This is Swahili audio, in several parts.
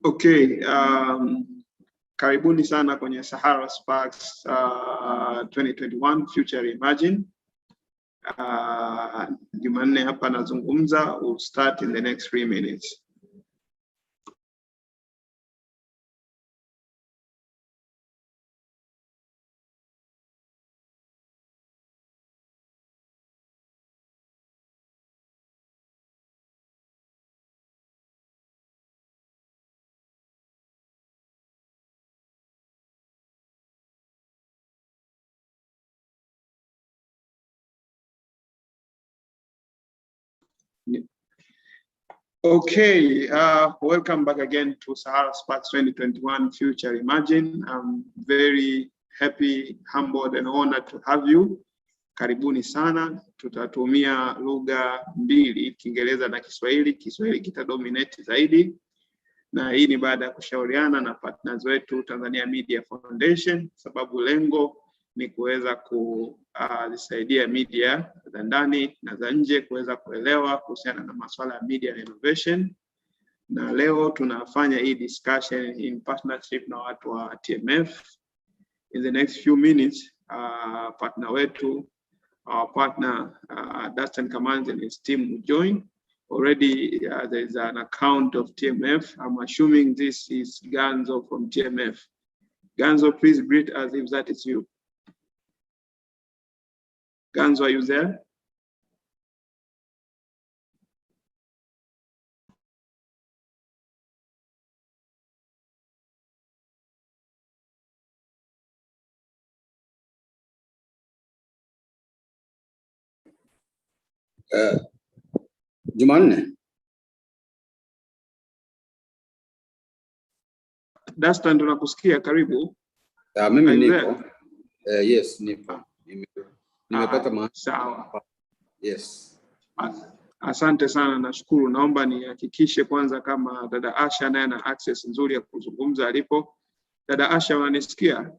Okay, karibuni sana kwenye Sahara Sparks 2021 Future Imagine. Jumanne hapa nazungumza. We'll start in the next 3 minutes. Okay, welcome back again to Sahara Sparks 2021 Future Imagine. I'm very happy, humbled and honored to have you. Karibuni sana. Tutatumia lugha mbili, Kiingereza na Kiswahili. Kiswahili kitadominate zaidi. Na hii ni baada ya kushauriana na partners wetu Tanzania Media Foundation, sababu lengo ni kuweza kusaidia media za ndani na za nje kuweza kuelewa kuhusiana na masuala ya media innovation. Na leo tunafanya hii discussion in partnership na watu wa TMF. In the next few minutes, partner wetu, our partner Dustin Kamanzi and his team will join. Already there is an account of TMF. I'm assuming this is Ganzo from TMF. Ganzo, please greet us if that is you. Ganzo, are you there? Jumanne. Dustin, tunakusikia, karibu. Mimi nipo. Yes, nipo. Nimepata mahali. Sawa. Yes. Asante sana, nashukuru. Naomba nihakikishe kwanza kama dada Asha naye ana access nzuri ya kuzungumza alipo. Dada Asha, unanisikia?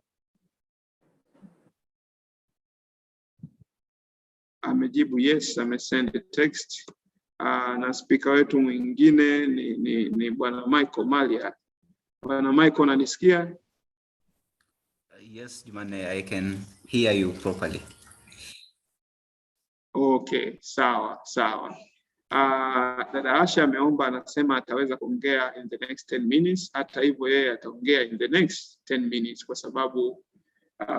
Amejibu yes, amesend a text. Na speaker wetu mwingine ni bwana Michael Mallya. Bwana Michael, unanisikia? Yes, Jumanne, I can hear you properly. Okay, sawa. Dada Asha ameomba, anasema ataweza kuongea in the next 10 minutes. Hata hivyo yeye ataongea in the next 10 minutes kwa sababu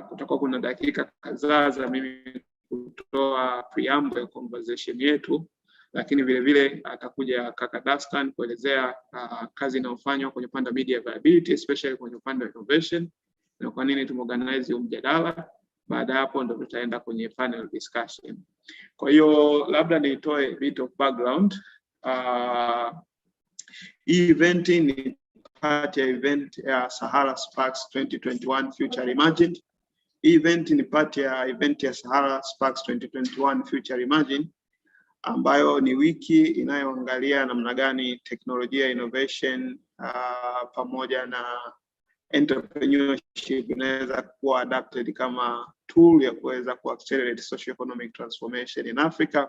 kutakuwa kuna dakika kadhaa za mimi kutoa preamble ya conversation yetu, lakini vile vile atakuja kaka Dustin kuelezea kazi inayofanywa kwenye upande wa media viability, especially kwenye upande wa innovation na kwa nini tumeorganize mjadala. Baada hapo ndo tutaenda kwenye panel discussion. Kwa hiyo labda nitoe bit of background. Event ni part ya event ya Sahara Sparks 2021 Future Imagine. Event ni part ya event ya Sahara Sparks 2021 Future Imagine, ambayo ni wiki inayoangalia namna gani teknolojia, innovation pamoja na entrepreneurship inaweza kuwa adapted kama tool ya kuweza kuaccelerate socio-economic transformation in Africa,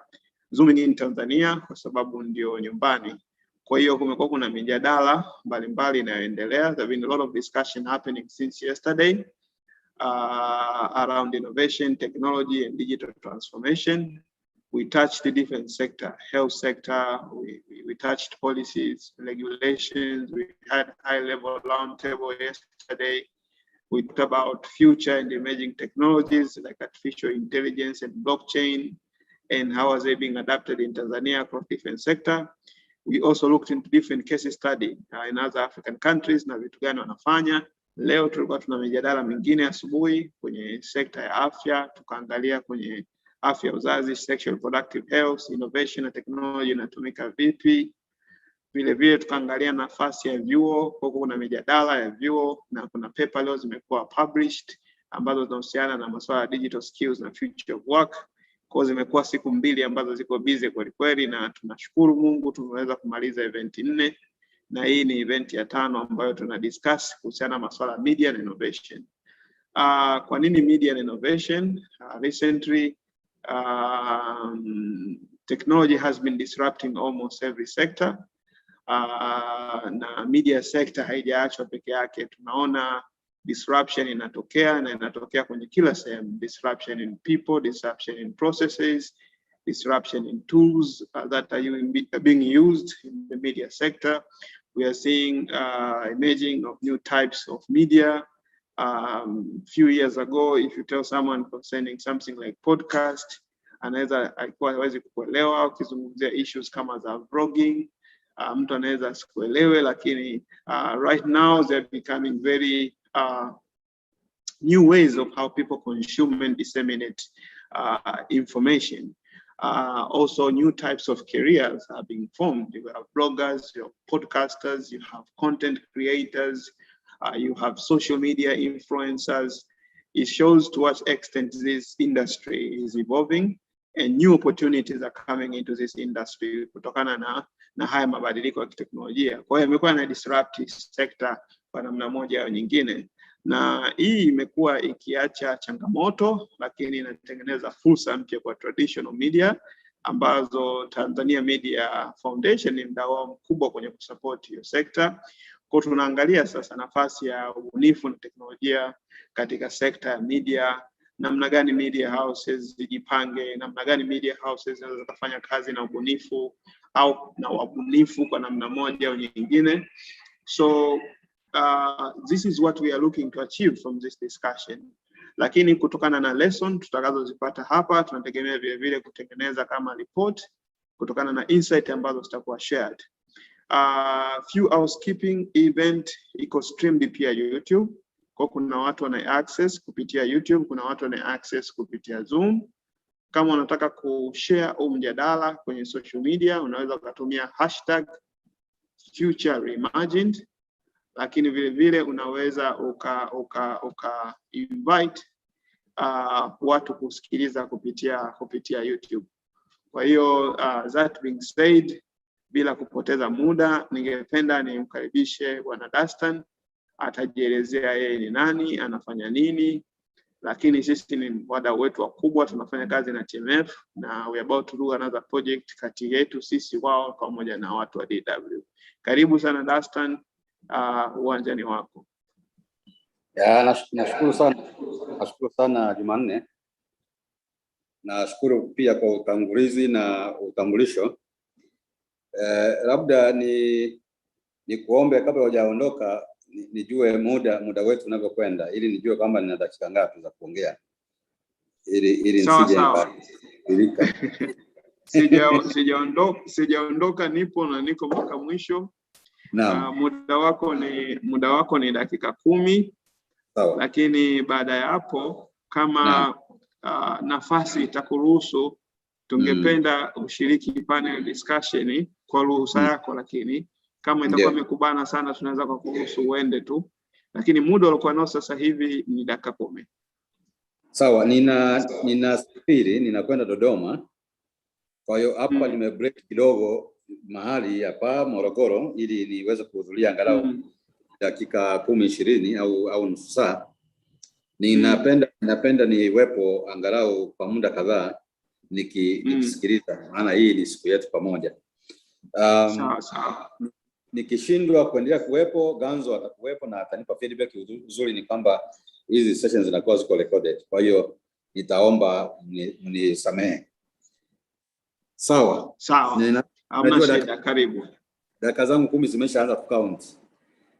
zooming in Tanzania kwa sababu ndio nyumbani. Kwa hiyo kumekuwa kuna mijadala mbalimbali inayoendelea. There have been a lot of discussion happening since yesterday around innovation, technology and digital transformation. We touched the different sector, health sector, we touched policies, regulations, we had high-level roundtable yesterday. We talked about future and emerging technologies like artificial intelligence and blockchain, and how are they being adapted in Tanzania across different sector. We also looked into different case study in other African countries na vitu gani wanafanya. Leo tulikuwa tuna mijadala mingine asubuhi kwenye sekta ya afya, tukaangalia kwenye afya uzazi, sexual reproductive health, innovation na technology inatumika vipi. Vile vile tukaangalia nafasi ya vyuo, kwa kuna mijadala ya vyuo na kuna paper leo zimekuwa published ambazo zinahusiana na masuala ya digital skills na future of work. Kwa zimekuwa siku mbili ambazo ziko busy kweli kweli, na tunashukuru Mungu tumeweza kumaliza event 4 na hii ni event ya 5 ambayo tuna discuss kuhusiana na masuala ya media and innovation. Kwa nini media and innovation? Recently Technology has been disrupting almost every sector. Na media sector haijaachwa peke yake. Tunaona disruption inatokea na inatokea kwenye kila sehemu. Disruption in people, disruption in processes, disruption in tools that are being used in the media sector. We are seeing emerging of new types of media. Few years ago, if you tell someone concerning something like podcast, anaweza alikuwa hawezi kuelewa. Ukizungumzia issues kama za vlogging, mtu anaweza asikuelewe, lakini right now they're becoming very new ways of how people consume and disseminate information. Also, new types of careers are being formed. You have bloggers, you have podcasters, you have content creators, you have social media influencers. It shows to what extent this industry is evolving and new opportunities are coming into this industry kutokana na haya mabadiliko ya kiteknolojia. Kwa hiyo imekuwa na disrupt sector kwa namna moja au nyingine, na hii imekuwa ikiacha changamoto, lakini inatengeneza fursa mpya kwa traditional media ambazo Tanzania Media Foundation ni mdau mkubwa kwenye kusupport hiyo sector. Kwa tunaangalia sasa nafasi ya ubunifu na teknolojia katika sekta ya media, namna gani media houses zijipange, namna gani media houses zinaweza kufanya kazi na ubunifu au na wabunifu kwa namna moja au nyingine. So this is what we are looking to achieve from this discussion. Lakini kutokana na lesson tutakazozipata hapa, tunategemea vile vile kutengeneza kama report kutokana na insight ambazo zitakuwa shared. Few housekeeping, event iko streamed pia YouTube. Kwa kuna watu wana access kupitia YouTube, kuna watu wana access kupitia Zoom. Kama unataka kushare au mjadala kwenye social media, unaweza kutumia #FutureReimagined, lakini vile vile unaweza uka invite watu kusikiliza kupitia YouTube. Kwa hiyo that being said, bila kupoteza muda, ningependa nimkaribishe Bwana Dastan, atajielezea yeye ni nani, anafanya nini. Lakini sisi ni wadau wetu wakubwa, tunafanya kazi na TMF na we about to do another project kati yetu sisi wao pamoja na watu wa DW. Karibu sana Dastan, uwanjani wako. Ya, nashukuru sana Jumanne. Nashukuru pia kwa utangulizi na utambulisho. Labda ni kuombe kabla hujaondoka nijue muda wetu unavyokwenda ili nijue kwamba nina dakika ngapi za kuongea ili nisije sijaondoka, nipo na niko mpaka mwisho. Muda wako ni dakika 10. Sawa. Lakini baada ya hapo kama nafasi itakuruhusu, tungependa ushiriki panel discussion kwa ruhusa yako, lakini kama itakuwa imekubana sana tunaweza kukuruhusu uende tu, lakini muda uliokuwa nao sasa hivi ni dakika 10. Sawa, ninasafiri ninakwenda Dodoma. Kwa hiyo hapa nimebreak kidogo mahali hapa Morogoro ili niweze kuhudhuria angalau dakika 10-20 au nusu saa. Ninapenda niwepo angalau kwa muda kadhaa nikisikiliza, maana hii ni siku yetu pamoja. Sawa. Nikishindwa kuendelea kuwepo, Ganzo atakuwepo na atanipa feedback. Uzuri ni kwamba hizi sessions zinakuwa ziko recorded. Kwa hiyo nitaomba mnisamehe. Sawa. Amna karibu. Dakika zangu 10 zimeshaanza count.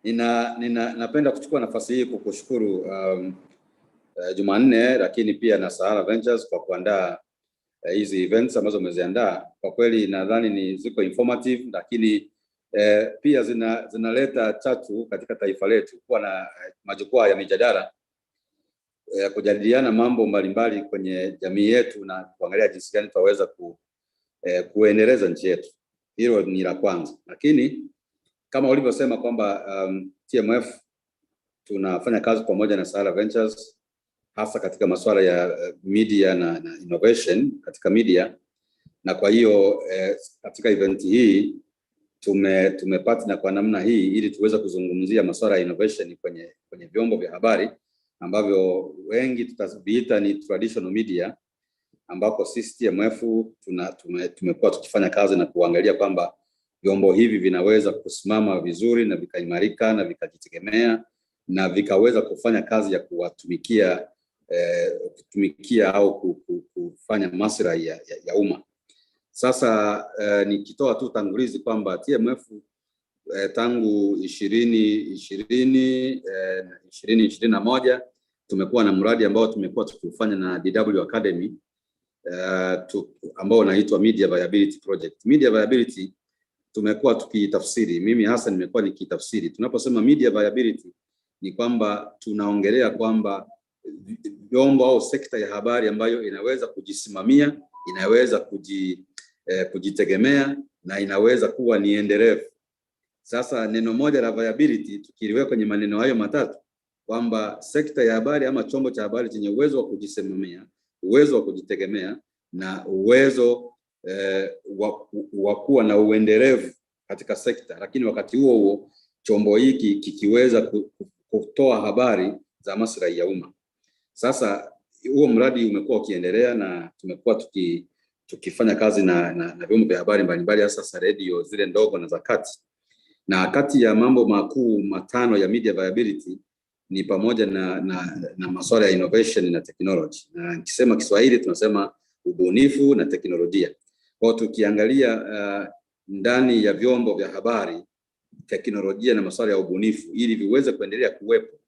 Napenda kuchukua nafasi hii kukushukuru Jumanne, lakini pia na Sahara Ventures kwa kuandaa hizi events ambazo umeziandaa. Kwa kweli nadhani ni ziko informative, lakini pia zinaleta chachu katika taifa letu kuwa na majukwaa ya mijadala kujadiliana mambo mbalimbali kwenye jamii yetu na kuangalia jinsi gani tutaweza kuendeleza nchi yetu. Hilo ni la kwanza. Lakini kama ulivyosema kwamba TMF tunafanya kazi pamoja na Sahara Ventures hasa katika masuala ya media na innovation katika media, na kwa hiyo katika event hii tumepartner kwa namna hii ili tuweze kuzungumzia masuala ya innovation kwenye vyombo vya habari ambavyo wengi tutaviita ni traditional media, ambako sisi TMF tumekuwa tukifanya kazi na kuangalia kwamba vyombo hivi vinaweza kusimama vizuri na vikaimarika na vikajitegemea na vikaweza kufanya kazi ya kutumikia au kufanya maslahi ya umma. Sasa nikitoa tu tangulizi kwamba TMF tangu 2021 tumekuwa na mradi ambao tumekuwa tukifanya na DW Academy ambao unaitwa Media Viability Project. Media Viability tumekuwa tukitafsiri, mimi hasa nimekuwa nikitafsiri. Tunaposema media viability ni kwamba tunaongelea kwamba vyombo au sekta ya habari ambayo inaweza kujisimamia, inaweza kujitegemea na inaweza kuwa ni endelevu. Sasa neno moja la viability tukiliweka kwenye maneno hayo matatu kwamba sekta ya habari ama chombo cha habari chenye uwezo wa kujisimamia, uwezo wa kujitegemea na uwezo wa kuwa na uendelevu katika sekta, lakini wakati huo huo chombo hiki kikiweza kutoa habari za maslahi ya umma. Sasa huo mradi umekuwa ukiendelea na tumekuwa tukifanya kazi na vyombo vya habari mbalimbali, hasa radio zile ndogo na za kati. Na kati ya mambo makuu matano ya media viability ni pamoja na masuala ya innovation na technology. Na nikisema Kiswahili tunasema ubunifu na teknolojia. Kwa tukiangalia ndani ya vyombo vya habari, teknolojia na masuala ya ubunifu ili viweze kuendelea kuwepo,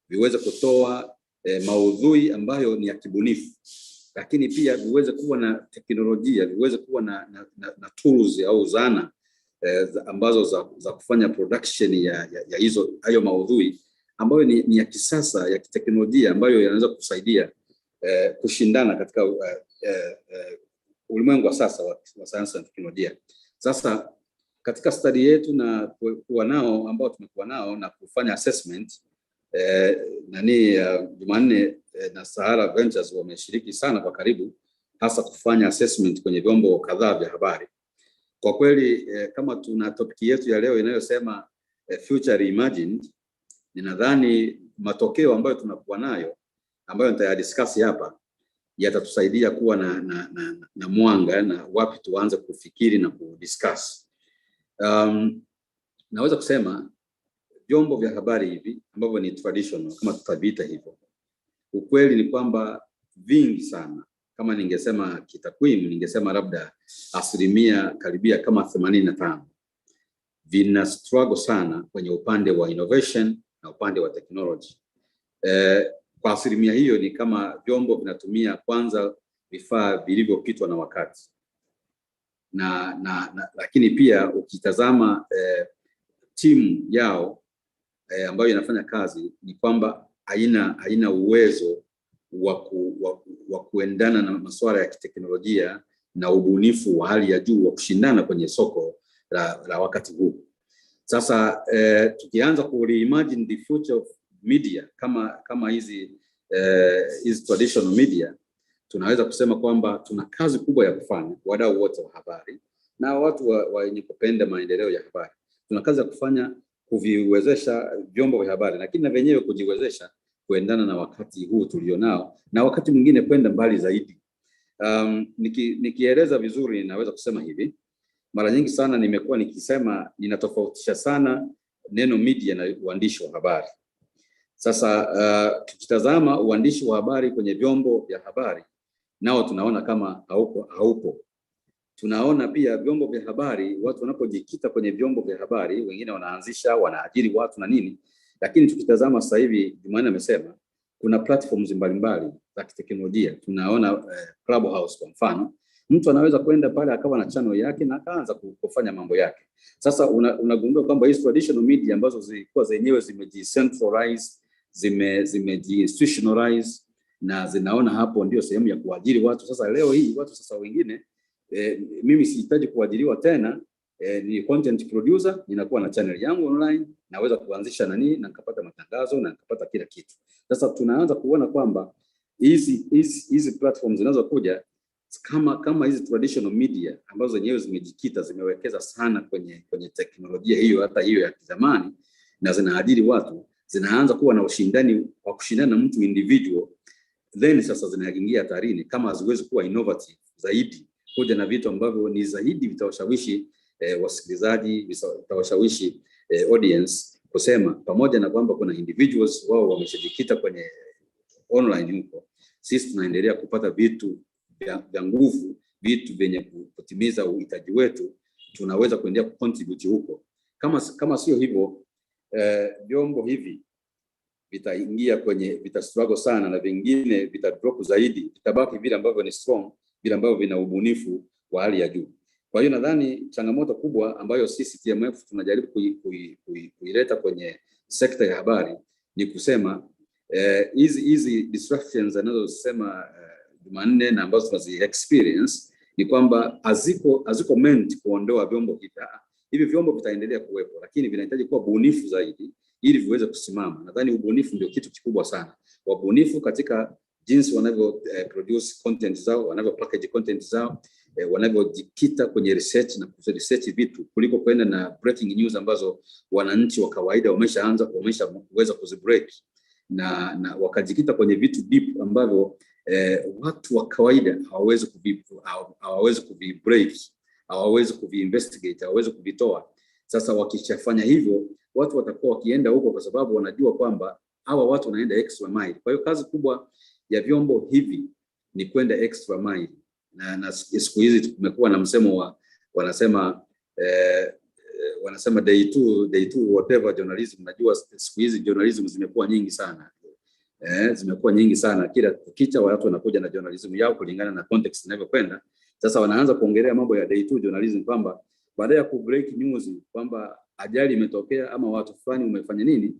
viweze kutoa maudhui ambayo ni ya kibunifu, lakini pia viweze kuwa na teknolojia, viweze kuwa na tools au zana ambazo za kufanya production ya hayo maudhui ambayo ni ya kisasa ya kiteknolojia ambayo yanaweza kusaidia kushindana katika ulimwengu wa sasa wa sayansi na teknolojia. Sasa katika study yetu na kuwa nao ambao tumekuwa nao na kufanya assessment Jumanne na Sahara Ventures wameshiriki sana kwa karibu, hasa kufanya assessment kwenye vyombo kadhaa vya habari. Kwa kweli kama tuna topic yetu ya leo inayosema future reimagined, ninadhani matokeo ambayo tunakuwa nayo ambayo nitayadiscuss hapa yatatusaidia kuwa na mwanga na wapi tuanze kufikiri na kudiscuss. Naweza kusema vyombo vya habari hivi ambavyo ni traditional kama tutavita hivyo, ukweli ni kwamba vingi sana, kama ningesema kitakwimu ningesema labda asilimia karibia kama 85 vina struggle sana kwenye upande wa innovation na upande wa technology. Kwa asilimia hiyo ni kama vyombo vinatumia kwanza vifaa vilivyopitwa na wakati. Lakini pia ukitazama timu yao ambayo inafanya kazi ni kwamba haina uwezo wa kuendana na masuala ya kiteknolojia na ubunifu wa hali ya juu wa kushindana kwenye soko la wakati huu. Sasa tukianza ku reimagine the future of media kama hizi traditional media, tunaweza kusema kwamba tuna kazi kubwa ya kufanya, wadau wote wa habari na watu wenye kupenda maendeleo ya habari. Tuna kazi ya kufanya kuviwezesha vyombo vya habari, lakini na wenyewe kujiwezesha kuendana na wakati huu tulionao na wakati mwingine kwenda mbali zaidi. Nikieleza vizuri naweza kusema hivi, mara nyingi sana nimekuwa nikisema ninatofautisha sana neno media na uandishi wa habari. Sasa tukitazama uandishi wa habari kwenye vyombo vya habari, nao tunaona kama haupo. Tunaona pia vyombo vya habari, watu wanapojikita kwenye vyombo vya habari, wengine wanaajiri watu na nini, lakini tukitazama sasa hivi Jumanne amesema kuna platforms mbalimbali za kiteknolojia. Tunaona Clubhouse kwa mfano, mtu anaweza kwenda pale akawa na channel yake na akaanza kufanya mambo yake. Sasa unagundua kwamba hizo traditional media ambazo zilikuwa zenyewe zimejicentralize, zimeji-institutionalize na zinaona hapo ndio sehemu ya kuajiri watu. Sasa leo hii watu sasa wengine mimi sihitaji kuajiriwa tena, ni content producer, ninakuwa na channel yangu online, naweza kuanzisha na nikapata matangazo na nikapata kila kitu. Sasa tunaanza kuona kwamba hizi platforms zinazokuja kama hizi traditional media ambazo zenyewe zimejikita, zimewekeza sana kwenye teknolojia hiyo, hata hiyo ya zamani, na zinaajiri watu, zinaanza kuwa na ushindani wa kushindana na mtu individual then sasa zinaingia hatarini kama haziwezi kuwa innovative zaidi, kuja na vitu ambavyo ni zaidi vitawashawishi wasikilizaji, vitawashawishi audience kusema, pamoja na kwamba kuna individuals wao wameshajikita kwenye online huko, sisi tunaendelea kupata vitu vya nguvu, vitu vyenye kutimiza uhitaji wetu, tunaweza kuendelea kucontribute huko. Kama sio hivyo, vyombo hivi vitaingia kwenye struggle sana, na vingine vitadrop zaidi, vitabaki vile ambavyo ni strong, vile ambavyo vina ubunifu wa hali ya juu. Kwa hiyo nadhani changamoto kubwa ambayo sisi TMF tunajaribu kuileta kwenye sekta ya habari ni kusema hizi disruptions anazosema Jumanne na ambazo tunazi experience ni kwamba haziko meant kuondoa vyombo hivi. Hivi vyombo vitaendelea kuwepo, lakini vinahitaji kuwa bunifu zaidi ili viweze kusimama. Nadhani ubunifu ndio kitu kikubwa sana. Wabunifu katika jinsi wanavyo produce content zao, wanavyo package content zao, wanavyojikita kwenye research na research vitu kuliko kwenda na breaking news ambazo wananchi wa kawaida wameshaweza kuzibreak, na wakajikita kwenye vitu deep ambavyo watu wa kawaida hawawezi kuvibreak, hawawezi kuvinvestigate, hawawezi kuvitoa. Sasa wakishafanya hivyo, watu watakuwa wakienda huko kwa sababu wanajua kwamba hawa watu wanaenda extra mile. Kwa hiyo kazi kubwa ya vyombo hivi ni kwenda extra mile. Na siku hizi tumekuwa na msemo wanasema day two whatever journalism. Najua siku hizi journalism zimekuwa nyingi sana. Zimekuwa nyingi sana, kila kicha watu wanakuja na journalism yao kulingana na context inavyokwenda. Sasa wanaanza kuongelea mambo ya day two journalism, kwamba baada ya ku break news kwamba ajali imetokea ama watu fulani umefanya nini,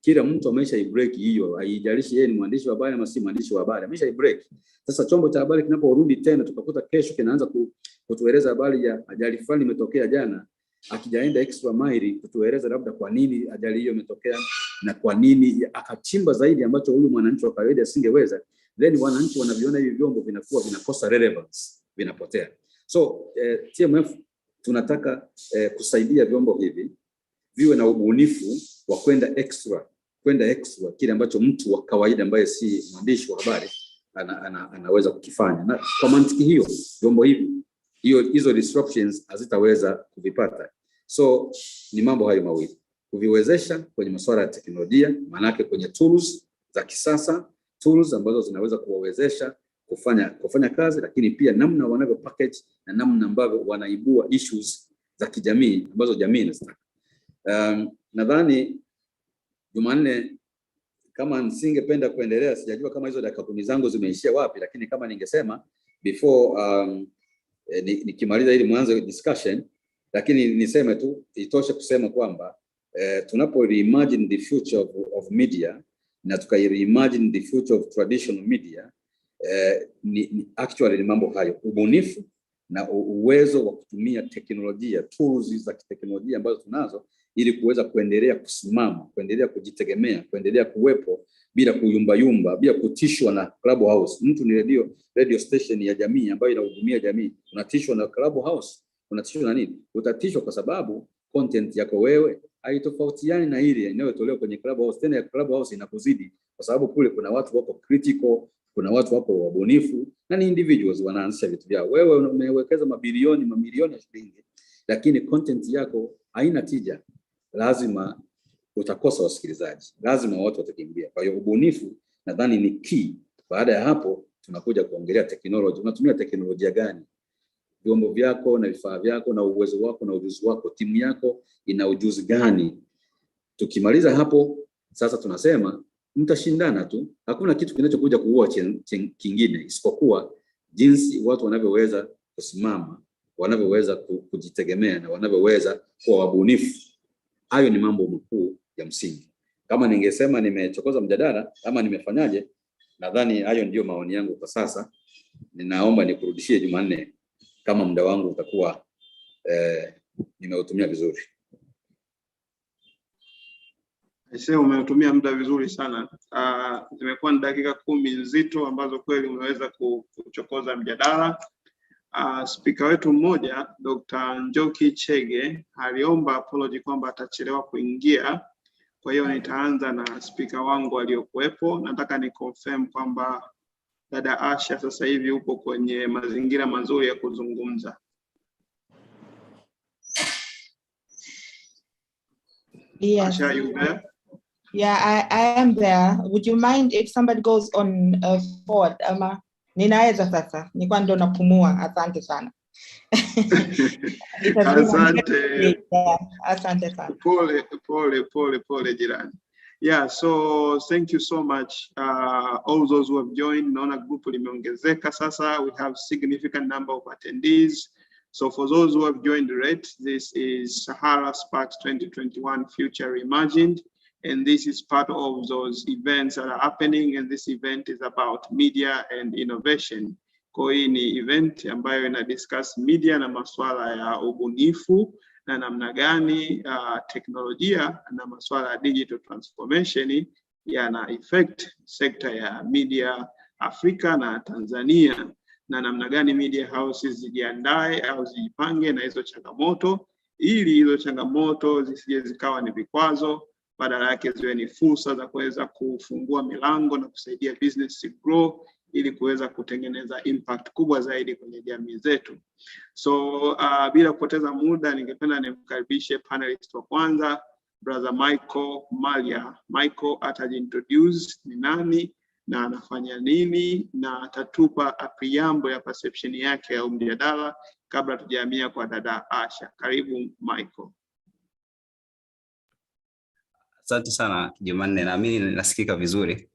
kila mtu amesha break hiyo, haijalishi yeye ni mwandishi wa habari ama si mwandishi wa habari, amesha break. Sasa chombo cha habari kinaporudi tena, tukakuta kesho kinaanza kutueleza habari ya ajali fulani imetokea jana, akijaenda extra mile kutueleza labda kwa nini ajali hiyo imetokea na kwa nini, akachimba zaidi ambacho huyu mwananchi wa kawaida asingeweza, then wananchi wanaviona hivi vyombo vinakuwa vinakosa relevance, vinapotea. So TMF tunataka kusaidia vyombo hivi viwe na ubunifu wa kwenda extra kile ambacho mtu wa kawaida ambaye si mwandishi wa habari anaweza kukifanya. Na kwa mantiki hiyo, vyombo hivi hizo disruptions hazitaweza kuvipata. So ni mambo hayo mawili, kuviwezesha kwenye masuala ya teknolojia, maana kwenye tools za kisasa, tools ambazo zinaweza kuwawezesha kufanya kazi, lakini pia namna wanavyo package na namna ambavyo wanaibua issues za kijamii ambazo jamii inataka. Nadhani Jumanne, kama nisingependa kuendelea, sijajua kama hizo dakika 10 zangu zimeishia wapi, lakini kama ningesema before nikimaliza ili mwanzo discussion, lakini niseme tu itoshe kusema kwamba tunapo reimagine the future of media na tukai-reimagine the future of traditional media, actually ni mambo hayo: ubunifu na uwezo wa kutumia teknolojia, tools za kiteknolojia ambazo tunazo, ili kuweza kuendelea kusimama, kuendelea kujitegemea, kuendelea kuwepo bila kuyumba, bila kutishwa na Clubhouse. Mtu ni radio station ya jamii ambayo inahudumia jamii, unatishwa na Clubhouse, unatishwa na nini? Utatishwa kwa sababu content yako wewe haitofautiani na ile inayotolewa kwenye Clubhouse. Tena ya Clubhouse inakuzidi kwa sababu kule kuna watu wako critical, kuna watu wako wabunifu na ni individuals wanaanzisha vitu vyao. Wewe umewekeza mamilioni ya shilingi, lakini content yako haina tija, lazima utakosa wasikilizaji, lazima watu watakimbia. Kwa hiyo ubunifu nadhani ni key. Baada ya hapo tunakuja kuongelea technology. Unatumia teknolojia gani? Vyombo vyako na vifaa vyako na uwezo wako na ujuzi wako, timu yako ina ujuzi gani? Tukimaliza hapo sasa tunasema mtashindana tu. Hakuna kitu kinachokuja kuua kingine isipokuwa jinsi watu wanavyoweza kusimama, wanavyoweza kujitegemea na wanavyoweza kuwa wabunifu. Hayo ni mambo makuu ya msingi. Kama ningesema nimechokoza mjadala ama nimefanyaje, nadhani hayo ndio maoni yangu kwa sasa. Ninaomba nikurudishie Jumanne kama muda wangu utakuwa nimeutumia vizuri. Sasa umeutumia muda vizuri sana. Zimekuwa ni dakika 10 nzito ambazo kweli umeweza kuchokoza mjadala. Speaker wetu mmoja Dr. Njoki Chege aliomba apology kwamba atachelewa kuingia. Kwa hiyo nitaanza na speaker wangu aliyokuepo. Nataka ni confirm kwamba dada Asha sasa hivi upo kwenye mazingira mazuri ya kuzungumza. Yes. Asha, you there? Yeah, I am there. Would you mind if somebody goes on forward? Ninaweza sasa. Nilikuwa ndo napumua. Asante sana. Asante. Asante sana. Pole jirani. Yeah, so thank you so much all those who have joined. Naona group limeongezeka sasa. We have significant number of attendees. So for those who have joined late, this is Sahara Sparks 2021 Future Reimagined. And this is part of those events that are happening. And this event is about media and innovation. Kwa hii ni event ambayo ina discuss media na masuala ya ubunifu na namna gani teknolojia na masuala ya digital transformation yana affect sekta ya media Afrika na Tanzania, na namna gani media houses zijiandae au zijipange na hizo changamoto, ili hizo changamoto zisije zikawa ni vikwazo, badala yake ziwe ni fursa za kuweza kufungua milango na kusaidia business to grow, ili kuweza kutengeneza impact kubwa zaidi kwenye jamii zetu. So bila kupoteza muda, ningependa nimkaribishe panelist wa kwanza, brother Michael Mallya. Michael atajiintroduce ni nani na anafanya nini, na atatupa preamble ya perception yake ya mjadala kabla tujahamia kwa dada Asha. Karibu Michael. Asante sana Jumanne, naamini nasikika vizuri.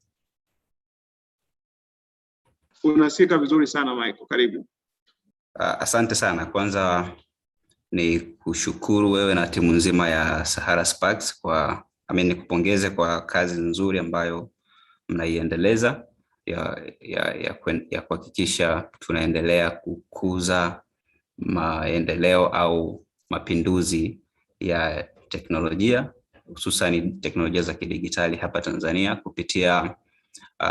Unasikika vizuri sana Michael, karibu. Asante sana. Kwanza ni kushukuru wewe na timu nzima ya Sahara Sparks kwa nikupongeze kwa kazi nzuri ambayo mnaiendeleza ya kuhakikisha tunaendelea kukuza maendeleo au mapinduzi ya teknolojia, hususan teknolojia za kidigitali hapa Tanzania kupitia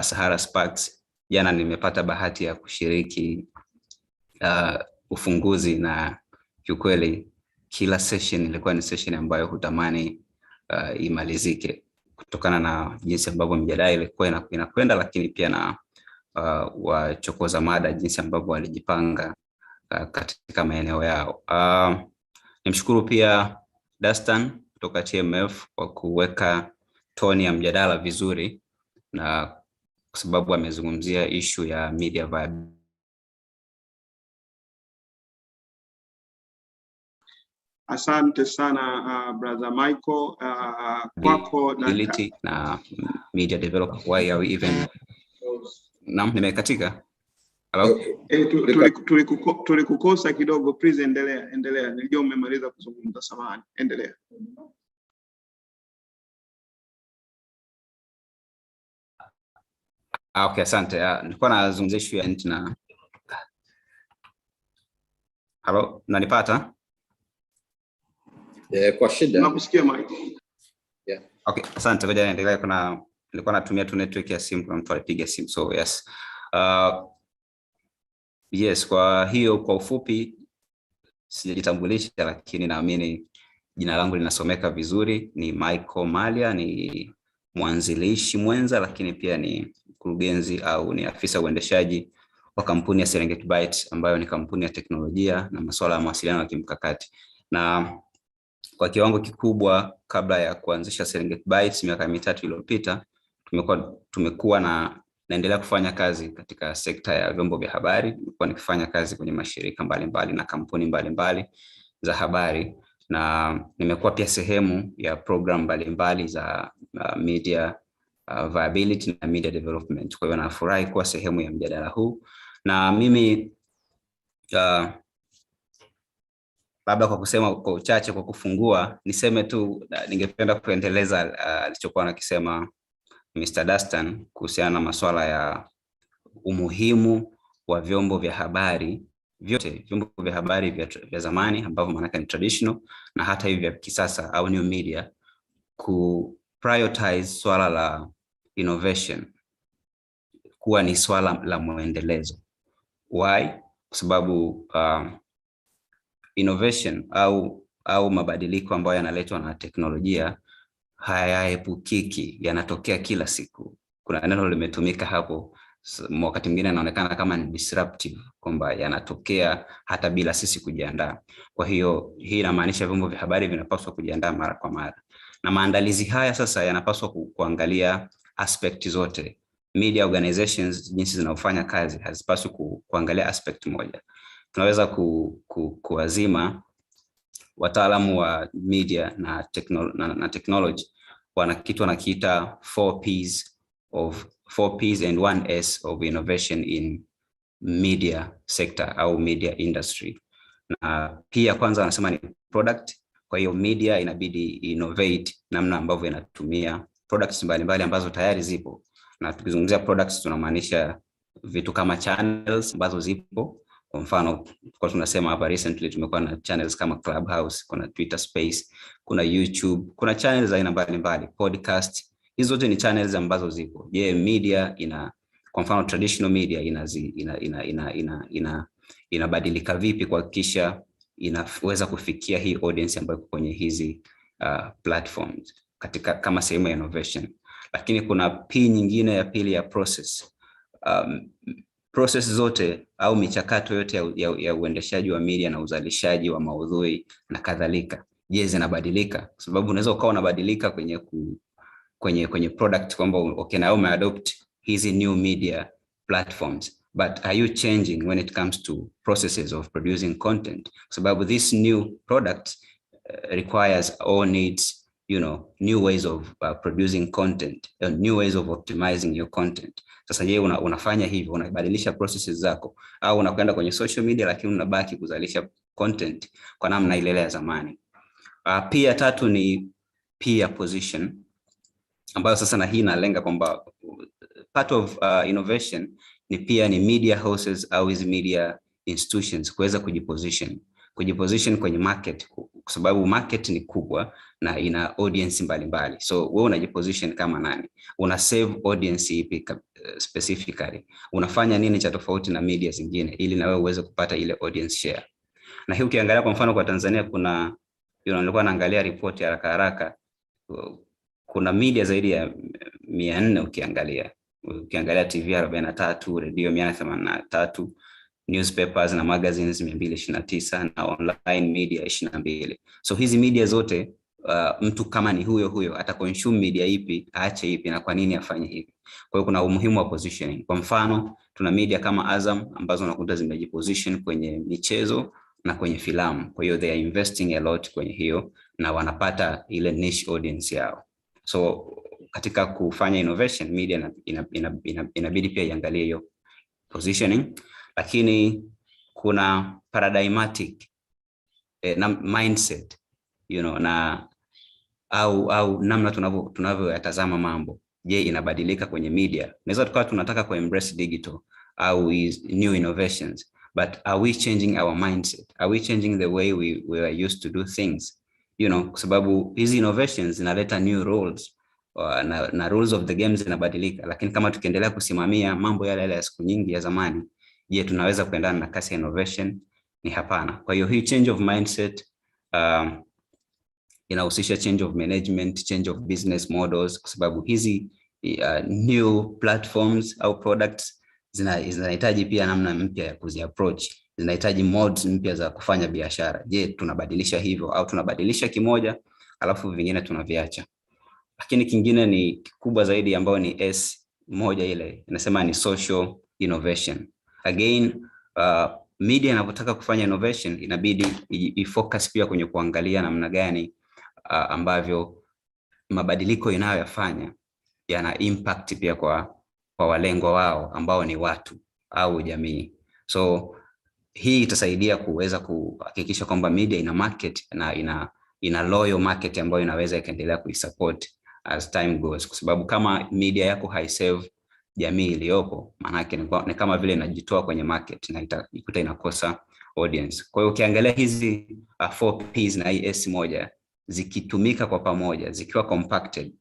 Sahara Sparks. Jana nimepata bahati ya kushiriki ufunguzi, na kiukweli kila session ilikuwa ni session ambayo hutamani imalizike kutokana na jinsi ambavyo mjadala ilikuwa inakwenda, lakini pia na wachokoza mada jinsi ambavyo walijipanga katika maeneo yao. Nimshukuru pia Dastan kutoka TMF kwa kuweka toni ya mjadala vizuri, na kwa sababu amezungumzia issue ya media vibe. Asante sana brother Michael, kwako na media development. Why are we even nimekatika? Hello? Tulikukosa kidogo, please endelea. Nilijua umemaliza kuzungumza, samahani, endelea. Okay, asante. Nilikuwa nazungumzia issue ya na Hello, nanipata? Kwa shida. Nakusikia Michael. Yeah. Okay, asante. Ngoja niendelee. Nilikuwa natumia tu network ya simu, kwa mtu alipiga simu. So yes. Yes, kwa hiyo kwa ufupi sijajitambulisha, lakini naamini jina langu linasomeka vizuri. Ni Michael Mallya, ni mwanzilishi mwenza, lakini pia ni mkurugenzi au ni afisa uendeshaji wa kampuni ya Sereng ambayo ni kampuni ya teknolojia na masuala ya mawasiliano ya kimkakati. Na kwa kiwango kikubwa, kabla ya kuanzisha Sereng miaka 3 iliyopita, tumekuwa naendelea kufanya kazi katika sekta ya vyombo vya habari. Nimekuwa nikifanya kazi kwenye mashirika mbalimbali na kampuni mbalimbali za habari, na nimekuwa pia sehemu ya program mbalimbali za media viability na media development. Kwa hiyo nafurahi kuwa sehemu ya mjadala huu. Na mimi labda kwa kusema kwa uchache, kwa kufungua, niseme tu ningependa kuendeleza alichokuwa anakisema Mr. Dastan kuhusiana na masuala ya umuhimu wa vyombo vya habari vyote, vyombo vya habari vya zamani ambavyo maana ni traditional, na hata hivi vya kisasa au new media, ku prioritize swala la innovation kuwa ni swala la muendelezo. Why? Kwa sababu innovation au mabadiliko ambayo yanaletwa na teknolojia hayaepukiki, yanatokea kila siku. Kuna neno limetumika hapo, wakati mwingine yanaonekana kama ni disruptive, kwamba yanatokea hata bila sisi kujiandaa. Kwa hiyo hii inamaanisha vyombo vya habari vinapaswa kujiandaa mara kwa mara, na maandalizi haya sasa yanapaswa kuangalia aspect zote. Media organizations jinsi zinafanya kazi hazipaswi kuangalia aspect moja. Tunaweza kuwazima wataalamu wa media na technology wana kitu wanakiita 4Ps and 1S of innovation in media sector au media industry. Na pia kwanza wanasema ni product. Kwa hiyo media inabidi innovate namna ambavyo inatumia products mbalimbali ambazo tayari zipo. Na tukizungumzia products tunamaanisha vitu kama channels ambazo zipo. Kwa mfano kwa tunasema hapa recently tumekuwa na channels kama Clubhouse, kuna Twitter Space, kuna YouTube, kuna channels aina mbalimbali, podcast. Hizo zote ni channels ambazo zipo. Je, media kwa mfano traditional media inabadilika vipi kuhakikisha inaweza kufikia hii audience ambayo kwenye hizi platforms katika kama sehemu ya innovation. Lakini kuna P nyingine ya pili ya process. Process zote au michakato yote ya uendeshaji wa media na uzalishaji wa maudhui na kadhalika, je, zinabadilika? Kwa sababu unaweza ukawa unabadilika kwenye product kwamba okay na umeadopt hizi new media platforms, but are you changing when it comes to processes of producing content? Kwa sababu this new product requires or needs new ways of producing content, new ways of optimizing your content. Sasa je, unafanya hivyo, unabadilisha processes zako, au unakwenda kwenye social media lakini unabaki kuzalisha content kwa namna ile ya zamani? Pia tatu ni peer position, ambayo sasa na hii inalenga kwamba part of innovation ni media houses au hizi media institutions kuweza kujiposition kwenye market, kwa sababu market ni kubwa na ina audience mbalimbali. So wewe unajiposition kama nani? Una save audience ipi specifically? Unafanya nini cha tofauti na media zingine ili na wewe uweze kupata ile audience share? Na hii ukiangalia kwa mfano kwa Tanzania kuna nilikuwa naangalia report ya haraka kuna media zaidi ya 400 ukiangalia TV 43, radio 183, newspapers na magazines 229 na online media 22. So hizi media zote mtu kama ni huyo ata consume media ipi, aache ipi, na kwa nini afanye hivi? Kwa hiyo kuna umuhimu wa positioning. Kwa mfano tuna media kama Azam ambazo unakuta zimejiposition kwenye michezo na kwenye filamu. Kwa hiyo they are investing a lot kwenye hiyo na wanapata ile niche audience yao. So katika kufanya innovation, media inabidi pia iangalie hiyo positioning. Lakini kuna paradigmatic na mindset, na au namna tunavyoyatazama mambo. Je, inabadilika kwenye media? Naweza tukawa tunataka ku embrace digital au new innovations, but are we changing our mindset? Are we changing the way we are used to do things? Kwa sababu hizi innovations zinaleta new rules na rules of the game zinabadilika, lakini kama tukiendelea kusimamia mambo yale ya siku nyingi ya zamani, je, tunaweza kuendana na kasi ya innovation? Ni hapana. Kwa hiyo hii change of mindset inahusisha change of management, change of business models, kwa sababu hizi new platforms au products zinahitaji pia namna mpya ya kuziapproach, zinahitaji modes mpya za kufanya biashara. Je, tunabadilisha hivyo au tunabadilisha kimoja alafu vingine tunaviacha? Lakini kingine ni kikubwa zaidi ambayo ni S moja, ile inasema ni social innovation. Again, media inapotaka kufanya innovation inabidi ifocus pia kwenye kuangalia namna gani ambavyo mabadiliko inayoyafanya yana impact pia kwa walengwa wao ambao ni watu au jamii. So hii itasaidia kuweza kuhakikisha kwamba media ina market na ina loyal market ambayo inaweza ikaendelea kuisupport as time goes, kwa sababu kama media yako haiserve jamii iliyopo, maana yake ni kama vile inajitoa kwenye market na itakuta inakosa audience. Kwa hiyo ukiangalia hizi 4Ps na S moja zikitumika kwa pamoja, zikiwa compacted,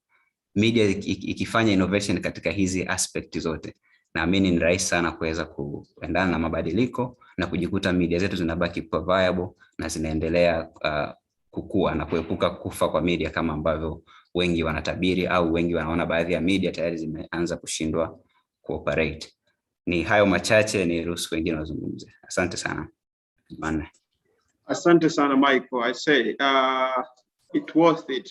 media ikifanya innovation katika hizi aspect zote, naamini ni rahisi sana kuweza kuendana na mabadiliko na kujikuta media zetu zinabaki kwa viable na zinaendelea kukua na kuepuka kufa kwa media kama ambavyo wengi wanatabiri au wengi wanaona baadhi ya media tayari zimeanza kushindwa cooperate. Ni hayo machache, ni ruhusu wengine wazungumze. Asante sana. Jumanne. Asante sana Michael. I say it worth it.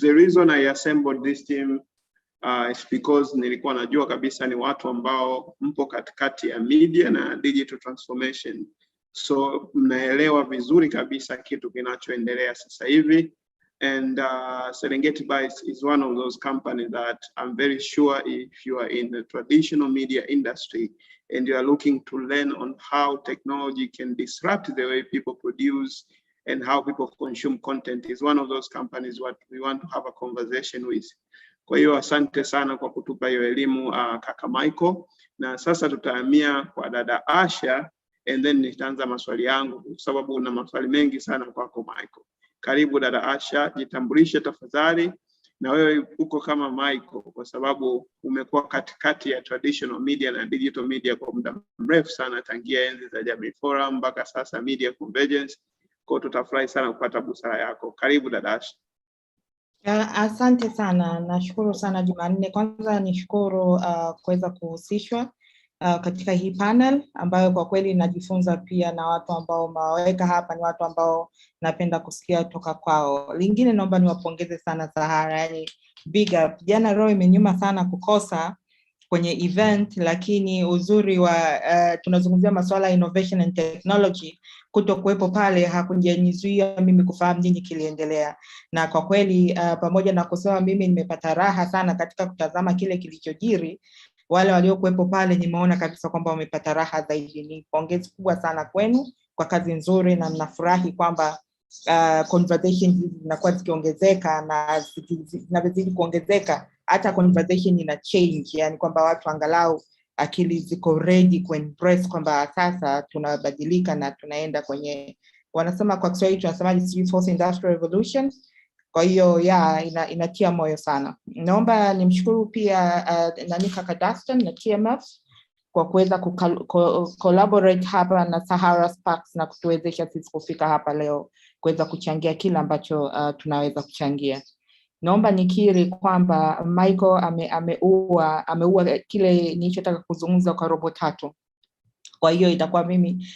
The reason I assembled this team is because nilikuwa najua kabisa ni watu ambao mpo katikati ya media na digital transformation. So mnaelewa vizuri kabisa kitu kinachoendelea sasa hivi. And Serengeti Bytes is one of those companies that I'm very sure if you are in the traditional media industry and you are looking to learn on how technology can disrupt the way people produce and how people consume content, is one of those companies what we want to have a conversation with. Kwa hiyo asante sana kwa kutupa hiyo elimu kaka Michael, na sasa tutahamia kwa dada Asha and then nitaanza maswali yangu kwa sababu una maswali mengi sana kwako Michael. Karibu dada Asha, jitambulishe tafadhali, na wewe uko kama Michael kwa sababu umekuwa katikati ya traditional media na digital media kwa muda mrefu sana, tangia enzi za Jamii Forum mpaka sasa Media Convergence. Kwa tutafurahi sana kupata busara yako. Karibu dada Asha. Asante sana, nashukuru sana Jumanne. Kwanza nishukuru kuweza kuhusishwa katika hii panel ambayo kwa kweli najifunza pia, na watu ambao maweka hapa ni watu ambao napenda kusikia toka kwao. Lingine naomba niwapongeze sana Sahara, yani big up. Jana roho imenyuma sana kukosa kwenye event, lakini uzuri wa tunazungumzia masuala ya innovation and technology, kutokuwepo pale hakujanizuia mimi kufahamu nini kiliendelea. Na kwa kweli pamoja na kusema mimi nimepata raha sana katika kutazama kile kilichojiri, wale waliokuwepo pale nimeona kabisa kwamba wamepata raha zaidi. Ni pongezi kubwa sana kwenu kwa kazi nzuri, na ninafurahi kwamba conversations zinakuwa zikiongezeka, na zinazidi kuongezeka hata conversation ina change, yani kwamba watu angalau akili ziko ready kuembrace kwamba sasa tunabadilika na tunaenda kwenye, wanasema kwa Kiswahili tunasema fourth industrial revolution. Kwa hiyo inatia moyo sana. Naomba nimshukuru pia kaka Dastan na TMF kwa kuweza collaborate hapa na Sahara Sparks na kutuwezesha sisi kufika hapa leo kuweza kuchangia kila ambacho tunaweza kuchangia. Naomba nikiri kwamba Michael ameua kile nilichotaka kuzungumza kwa robo 3. Kwa hiyo itakuwa mimi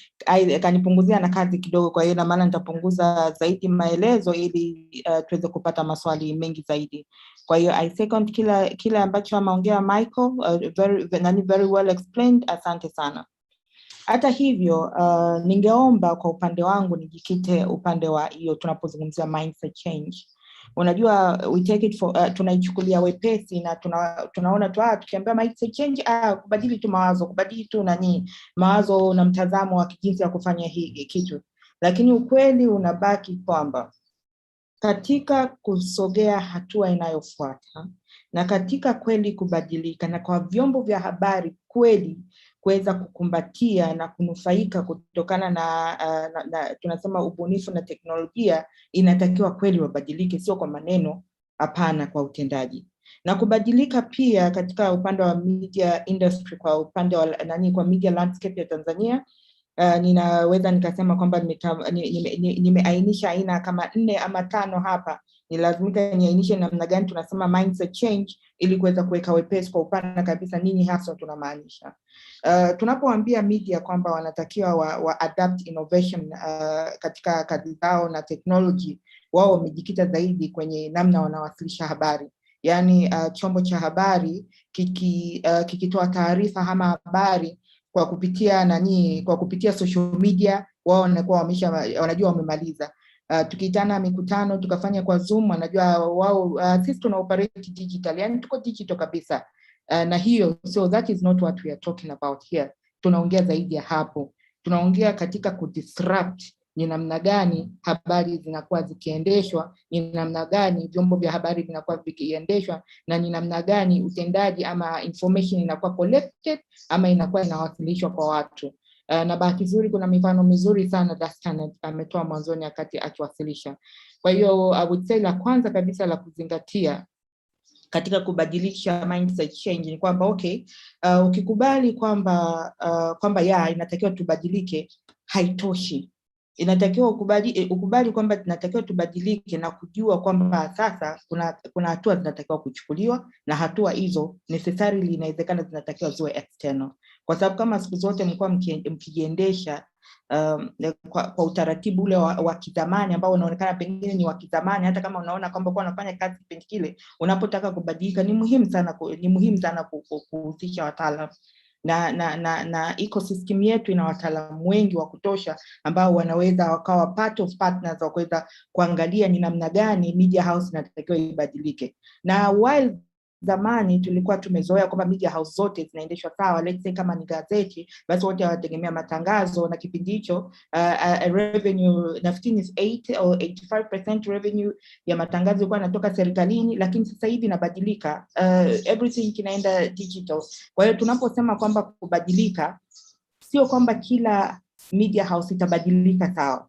kanipunguzia na kazi kidogo, kwa hiyo na maana nitapunguza zaidi maelezo ili tuweze kupata maswali mengi zaidi. Kwa hiyo I second kila ambacho ameongea Michael, very well explained. Asante sana. Hata hivyo ningeomba kwa upande wangu nijikite upande wa hiyo tunapozungumzia mindset change. Unajua we take it for tunaichukulia wepesi na tunaona tu tukiambia mindset change kubadili tu mawazo, kubadili tu mawazo na mtazamo wa jinsi ya kufanya hii kitu, lakini ukweli unabaki kwamba katika kusogea hatua inayofuata na katika kweli kubadilika, na kwa vyombo vya habari kweli kuweza kukumbatia na kunufaika kutokana na tunasema ubunifu na teknolojia, inatakiwa kweli wabadilike, sio kwa maneno, hapana, kwa utendaji. Na kubadilika pia katika upande wa media industry, kwa upande wa kwa media landscape ya Tanzania, ninaweza nikasema kwamba nimeainisha aina kama 4 ama 5 hapa. Ni lazima niainishe namna gani tunasema mindset change ili kuweza kuweka wepesi kwa upana kabisa nini hasa tunamaanisha. Tunapoambia media kwamba wanatakiwa wa adapt innovation katika kazi zao na technology, wao wamejikita zaidi kwenye namna wanawasilisha habari. Yani chombo cha habari kikitoa taarifa ama habari kwa kupitia social media, wao wanakuwa wanajua wamemaliza. Tukiitana mikutano tukafanya kwa Zoom, wanajua wao sisi tuna operate digital, yani tuko digital kabisa. Na hiyo, so that is not what we are talking about here. Tunaongea zaidi ya hapo. Tunaongea katika kudisrupt ni namna gani habari zinakuwa zikiendeshwa, ni namna gani vyombo vya habari vinakuwa vikiendeshwa, na ni namna gani utendaji ama information inakuwa collected ama inakuwa inawasilishwa kwa watu. Na bahati nzuri kuna mifano mizuri sana Dastan ametoa mwanzoni wakati akiwasilisha. Kwa hiyo I would say la kwanza kabisa la kuzingatia katika kubadilisha mindset change ni kwamba ukikubali kwamba inatakiwa tubadilike, haitoshi. inatakiwa ukubali kwamba tunatakiwa tubadilike na kujua kwamba sasa kuna hatua zinatakiwa kuchukuliwa, na hatua hizo necessarily inawezekana zinatakiwa ziwe external, kwa sababu kama siku zote mlikuwa mkijiendesha kwa utaratibu ule wa kizamani ambao unaonekana pengine ni wa kizamani, hata kama unaona kwamba kwa unafanya kazi kipindi kile, unapotaka kubadilika ni muhimu sana kuhusisha wataalamu na ecosystem yetu ina wataalamu wengi wa kutosha ambao wanaweza wakawa part of partners wa kuweza kuangalia ni namna gani media house inatakiwa ibadilike. Na while zamani tulikuwa tumezoea kwamba media house zote zinaendeshwa sawa, let's say kama ni gazeti basi wote wategemea matangazo, na kipindi hicho revenue nafikiri 8 or 85% revenue ya matangazo ilikuwa inatoka serikalini, lakini sasa hivi inabadilika, everything kinaenda digital. Kwa hiyo tunaposema kwamba kubadilika, sio kwamba kila media house itabadilika sawa.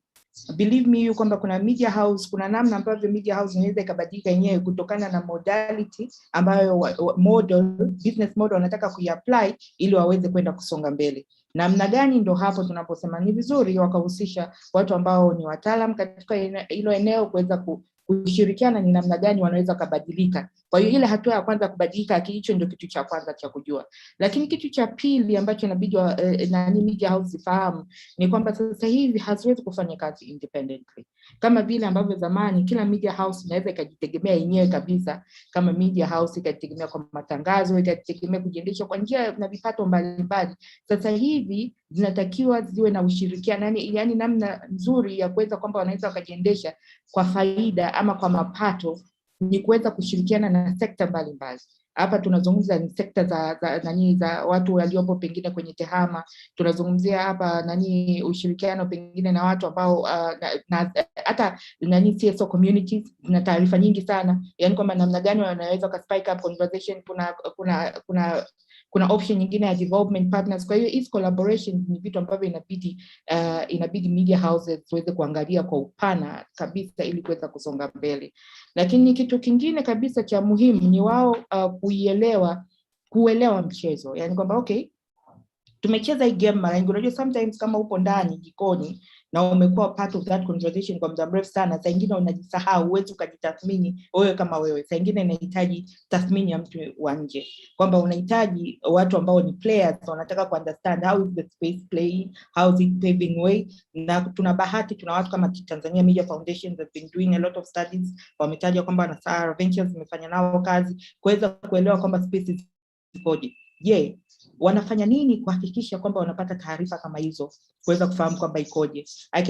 Believe me kwamba kuna media house, kuna namna ambavyo media house inaweza ikabadilika yenyewe kutokana na modality ambayo business model wanataka kuiapply ili waweze kwenda kusonga mbele. Namna gani? Ndo hapo tunaposema ni vizuri wakahusisha watu ambao ni wataalamu katika hilo eneo kuweza kushirikiana ni namna gani wanaweza kubadilika. Kwa hiyo ile hatua ya kwanza kubadilika, hicho ndio kitu cha kwanza cha kujua. Lakini kitu cha pili ambacho inabidi media house ifahamu ni kwamba sasa hivi haziwezi kufanya kazi independently kama vile ambavyo zamani kila media house inaweza ikajitegemea yenyewe kabisa, kama media house ikajitegemea kwa matangazo, ikajitegemea kujiendesha kwa njia na vipato mbalimbali. Sasa hivi zinatakiwa ziwe na ushirikiano, yani namna nzuri ya kuweza kwamba wanaweza wakajiendesha kwa faida ama kwa mapato ni kuweza kushirikiana na sekta mbalimbali. Hapa tunazungumza ni sekta za watu waliopo pengine kwenye tehama, tunazungumzia hapa ushirikiano pengine na watu ambao hata CSO communities na taarifa nyingi sana, yani kwamba namna gani wanaweza ka spike up conversation. Kuna option nyingine ya development partners. Kwa hiyo hizo collaborations ni vitu ambavyo inabidi media houses tuweze kuangalia kwa upana kabisa ili kuweza kusonga mbele. Lakini kitu kingine kabisa cha muhimu ni wao kuelewa mchezo, yani kwamba okay, tumecheza hii game mara nyingi. Unajua sometimes kama upo ndani jikoni na umekuwa part of that conversation kwa muda mrefu sana, saa nyingine unajisahau, uweze ukajitathmini wewe kama wewe. Saa nyingine inahitaji tathmini ya mtu wa nje, kwamba unahitaji watu ambao ni players, wanataka kuunderstand how is the space playing, how is it paving way. Na tuna bahati, tuna watu kama Tanzania Media Foundation have been doing a lot of studies, wametaja kwamba na Sahara Ventures imefanya nao kazi kuweza kuelewa kwamba spaces ikoje. Je, wanafanya nini kuhakikisha kwamba wanapata taarifa kama hizo, kuweza kufahamu kwamba ikoje. I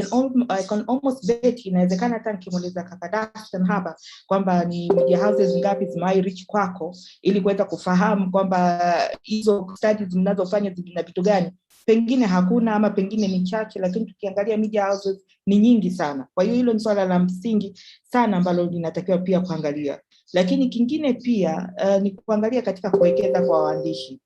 can almost bet inawezekana hata nikimuuliza kaka Dastan hapa kwamba ni media houses ngapi zimewahi reach kwako ili kuweza kufahamu kwamba hizo studies mnazofanya zina vitu gani, pengine hakuna ama pengine ni chache, lakini tukiangalia media houses ni nyingi sana. Kwa hiyo hilo ni swala la msingi sana ambalo linatakiwa pia kuangalia. Lakini kingine pia ni kuangalia katika kuwekeza kwa waandishi.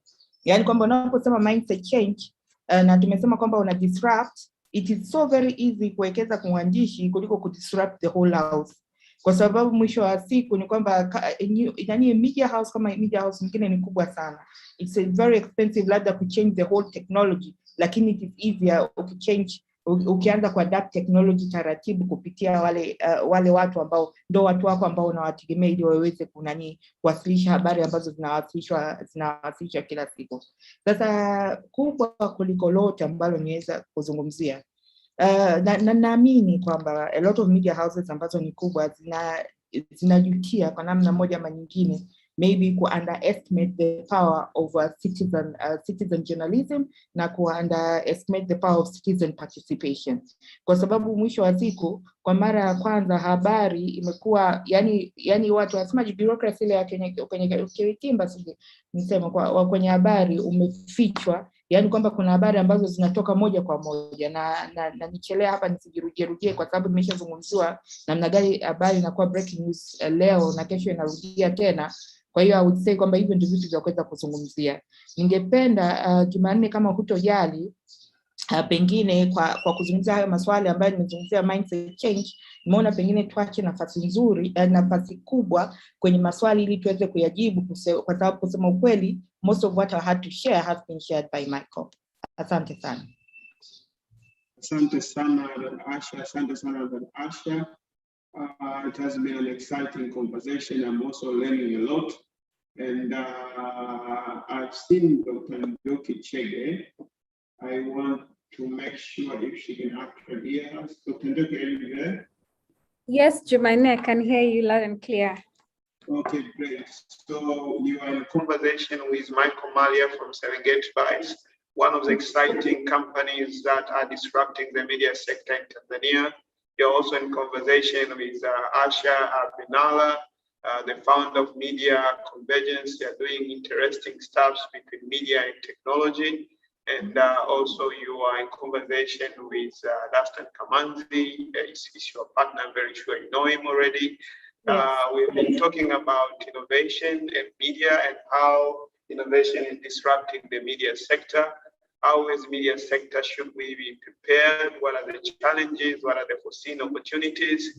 Yani kwamba unaposema mindset change na tumesema kwamba una disrupt, it is so very easy kuwekeza kwa mwandishi kuliko kudisrupt the whole house. Kwa sababu mwisho wa siku ni kwamba media house kama media house nyingine ni kubwa sana. It's a very expensive labda ku change the whole technology, lakini it is easier ukianza kuadapt technology taratibu kupitia wale watu ambao ndio watu wako ambao unawategemea ili waweze kuwasilisha habari ambazo zinawasilishwa kila siku. Sasa kubwa kuliko lote ambalo niweza kuzungumzia, naamini kwamba a lot of media houses ambazo ni kubwa zinajutia kwa namna moja ama nyingine maybe ku underestimate the power of citizen journalism na ku underestimate the power of citizen participation. Kwa sababu mwisho wa siku kwa mara ya kwanza habari imekuwa yani watu wanasema bureaucracy ile ya kwenye kimba sije nisema kwa kwenye habari umefichwa, yani kwamba kuna habari ambazo zinatoka moja kwa moja na nichelea hapa nisijirudie kwa sababu nimeshazungumziwa namna gani habari inakuwa breaking news leo na kesho inarudia tena. Kwa hiyo I would say kwamba hivyo ndio vitu vya kuweza kuzungumzia. Ningependa Jumanne kama hutojali pengine kwa kuzungumzia hayo maswali ambayo nimezungumzia mindset change, nimeona pengine tuache nafasi nzuri nafasi kubwa kwenye maswali ili tuweze kuyajibu, kwa sababu kusema ukweli most of what I had to share has been shared by Michael. Asante sana. Asante sana Asha, asante sana Asha. It has been an exciting conversation. I'm also learning a lot. And I've seen Dr. Njoki Chege. I want to make sure if she can actually hear us. Dr. Njoki, are you there? Yes, Jumanne, I can hear you loud and clear. Okay, great. So you are in conversation with Michael Mallya from Sereng, one of the exciting companies that are disrupting the media sector in Tanzania. You're also in conversation with Asha Abinallah, the founder of Media Convergence. They're doing interesting stuff between media and technology. And also you are in conversation with Dastan Kamanzi. He's your partner, I'm very sure you know him already. Yes. We've been talking about innovation and media and how innovation is disrupting the media sector. How as media sector should we be prepared? What are the challenges? What are the foreseen opportunities?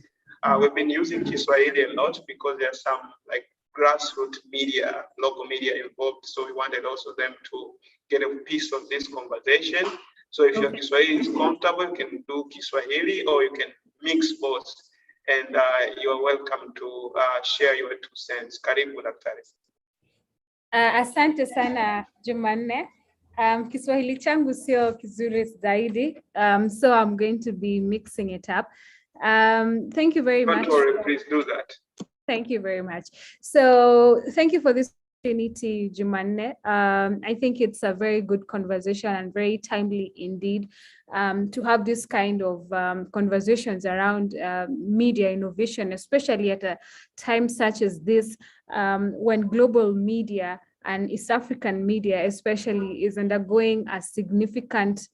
We've been using Kiswahili a lot because there are some like grassroots media, local media involved. So we wanted also them to get a piece of this conversation. So if your Kiswahili is comfortable, you can do Kiswahili or you can mix both. And you are welcome to share your 2 cents. Karibu daktari. Asante sana Jumanne. Kiswahili changu sio kizuri zaidi, so I'm going to be mixing it up. Thank you very much. Don't worry, please do that. Thank you very much. So thank you for this opportunity, Jumanne. I think it's a very good conversation and very timely indeed to have this kind of conversations around media innovation, especially at a time such as this, when global media and East African media especially is undergoing a significant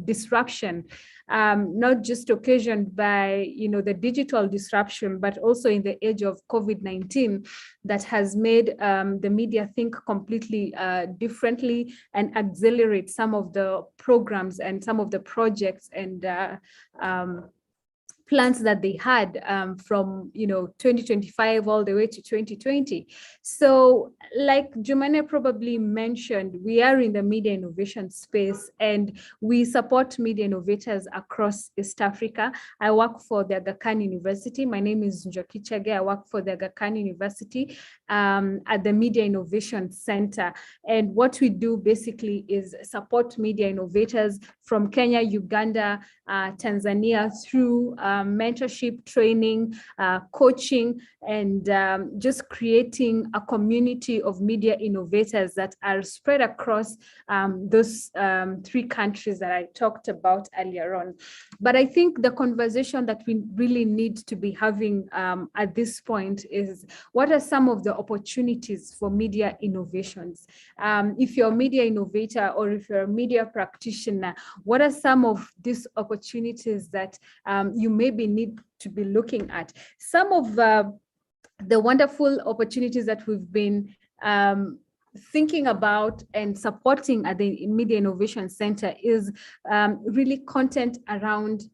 disruption, not just occasioned by the digital disruption, but also in the age of COVID-19 that has made the media think completely differently and accelerate some of the programs and some of the projects and plans that they had from 2025 all the way to 2020. So like Jumanne probably mentioned, we are in the media innovation space and we support media innovators across East Africa. I work for the Aga Khan University. My name is Njoki Chege. I work for the Aga Khan University at the Media Innovation Center. And what we do basically is support media innovators from Kenya, Uganda, Tanzania through mentorship, training, coaching, and just creating a community of media innovators that are spread across those 3 countries that I talked about earlier on. But I think the conversation that we really need to be having at this point is what are some of the opportunities for media innovations? If you're a media innovator or if you're a media practitioner, what are some of these opportunities that you maybe need to be looking at? Some of the wonderful opportunities that we've been thinking about and supporting at the Media Innovation Center is really content around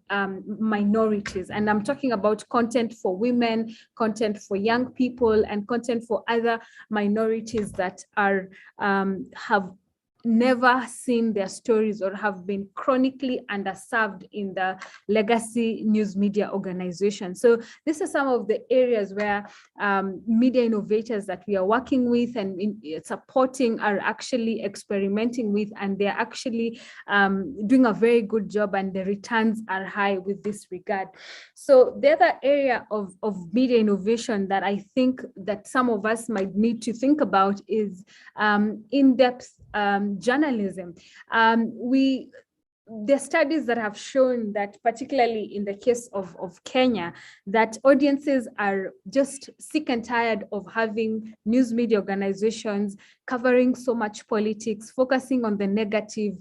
minorities. And I'm talking about content for women, content for young people, and content for other minorities that are have never seen their stories or have been chronically underserved in the legacy news media organization. So these are some of the areas where media innovators that we are working with and supporting are actually experimenting with, and they're actually doing a very good job, and the returns are high with this regard. So the other area of media innovation that I think that some of us might need to think about is in-depth journalism. There are studies that have shown that, particularly in the case of Kenya, that audiences are just sick and tired of having news media organizations covering so much politics, focusing on the negative,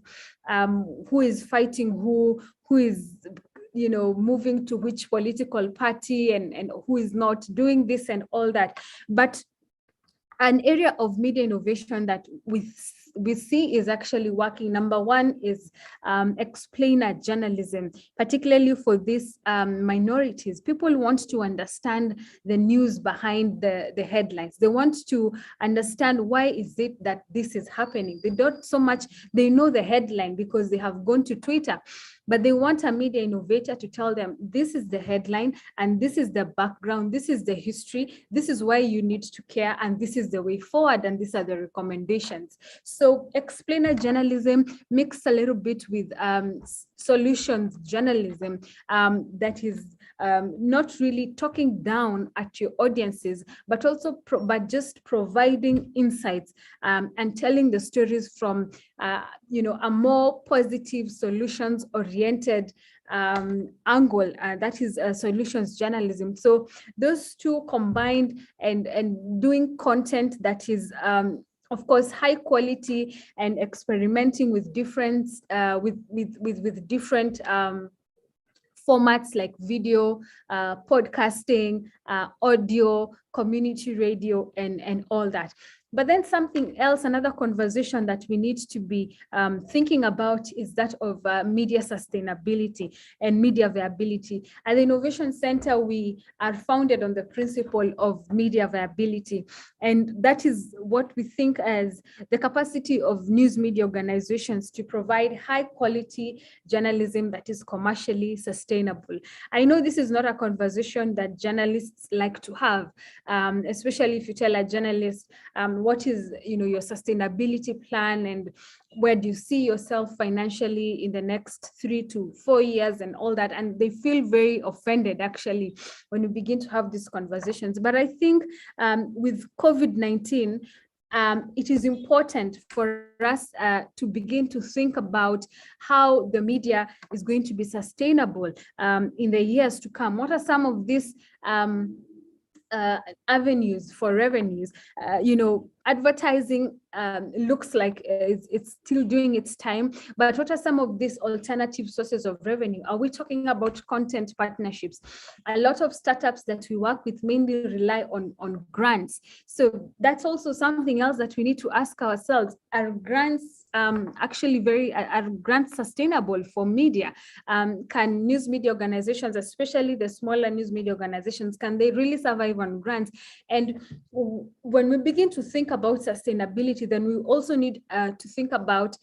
who is fighting who is moving to which political party and who is not doing this and all that. But an area of media innovation that we see is actually working. Number one is explainer journalism, particularly for these minorities. People want to understand the news behind the headlines. They want to understand why is it that this is happening. They don't so much, they know the headline because they have gone to Twitter, but they want a media innovator to tell them, this is the headline, and this is the background, this is the history, this is why you need to care, and this is the way forward, and these are the recommendations. So explainer journalism mixed a little bit with solutions journalism that is not really talking down at your audiences, but also just providing insights and telling the stories from a more positive, solutions-oriented angle. That is solutions journalism. So those two combined and doing content that is of course high quality and experimenting with different with different formats like video, podcasting, audio, community radio, and all that. But then something else, another conversation that we need to be thinking about is that of media sustainability and media viability. At the Innovation Center, we are founded on the principle of media viability. And that is what we think as the capacity of news media organizations to provide high quality journalism that is commercially sustainable. I know this is not a conversation that journalists like to have, especially if you tell a journalist, what is your sustainability plan and where do you see yourself financially in the next 3 to 4 years and all that, and they feel very offended actually when we begin to have these conversations. But I think with COVID-19, it is important for us to begin to think about how the media is going to be sustainable in the years to come. What are some of these avenues for revenues? Advertising looks like it's still doing its time, but what are some of these alternative sources of revenue? Are we talking about content partnerships? A lot of startups that we work with mainly rely on grants. So that's also something else that we need to ask ourselves. Are grants are grants sustainable for media? Can news media organizations, especially the smaller news media organizations, can they really survive on grants? And when we begin to think about sustainability, then we also need to think about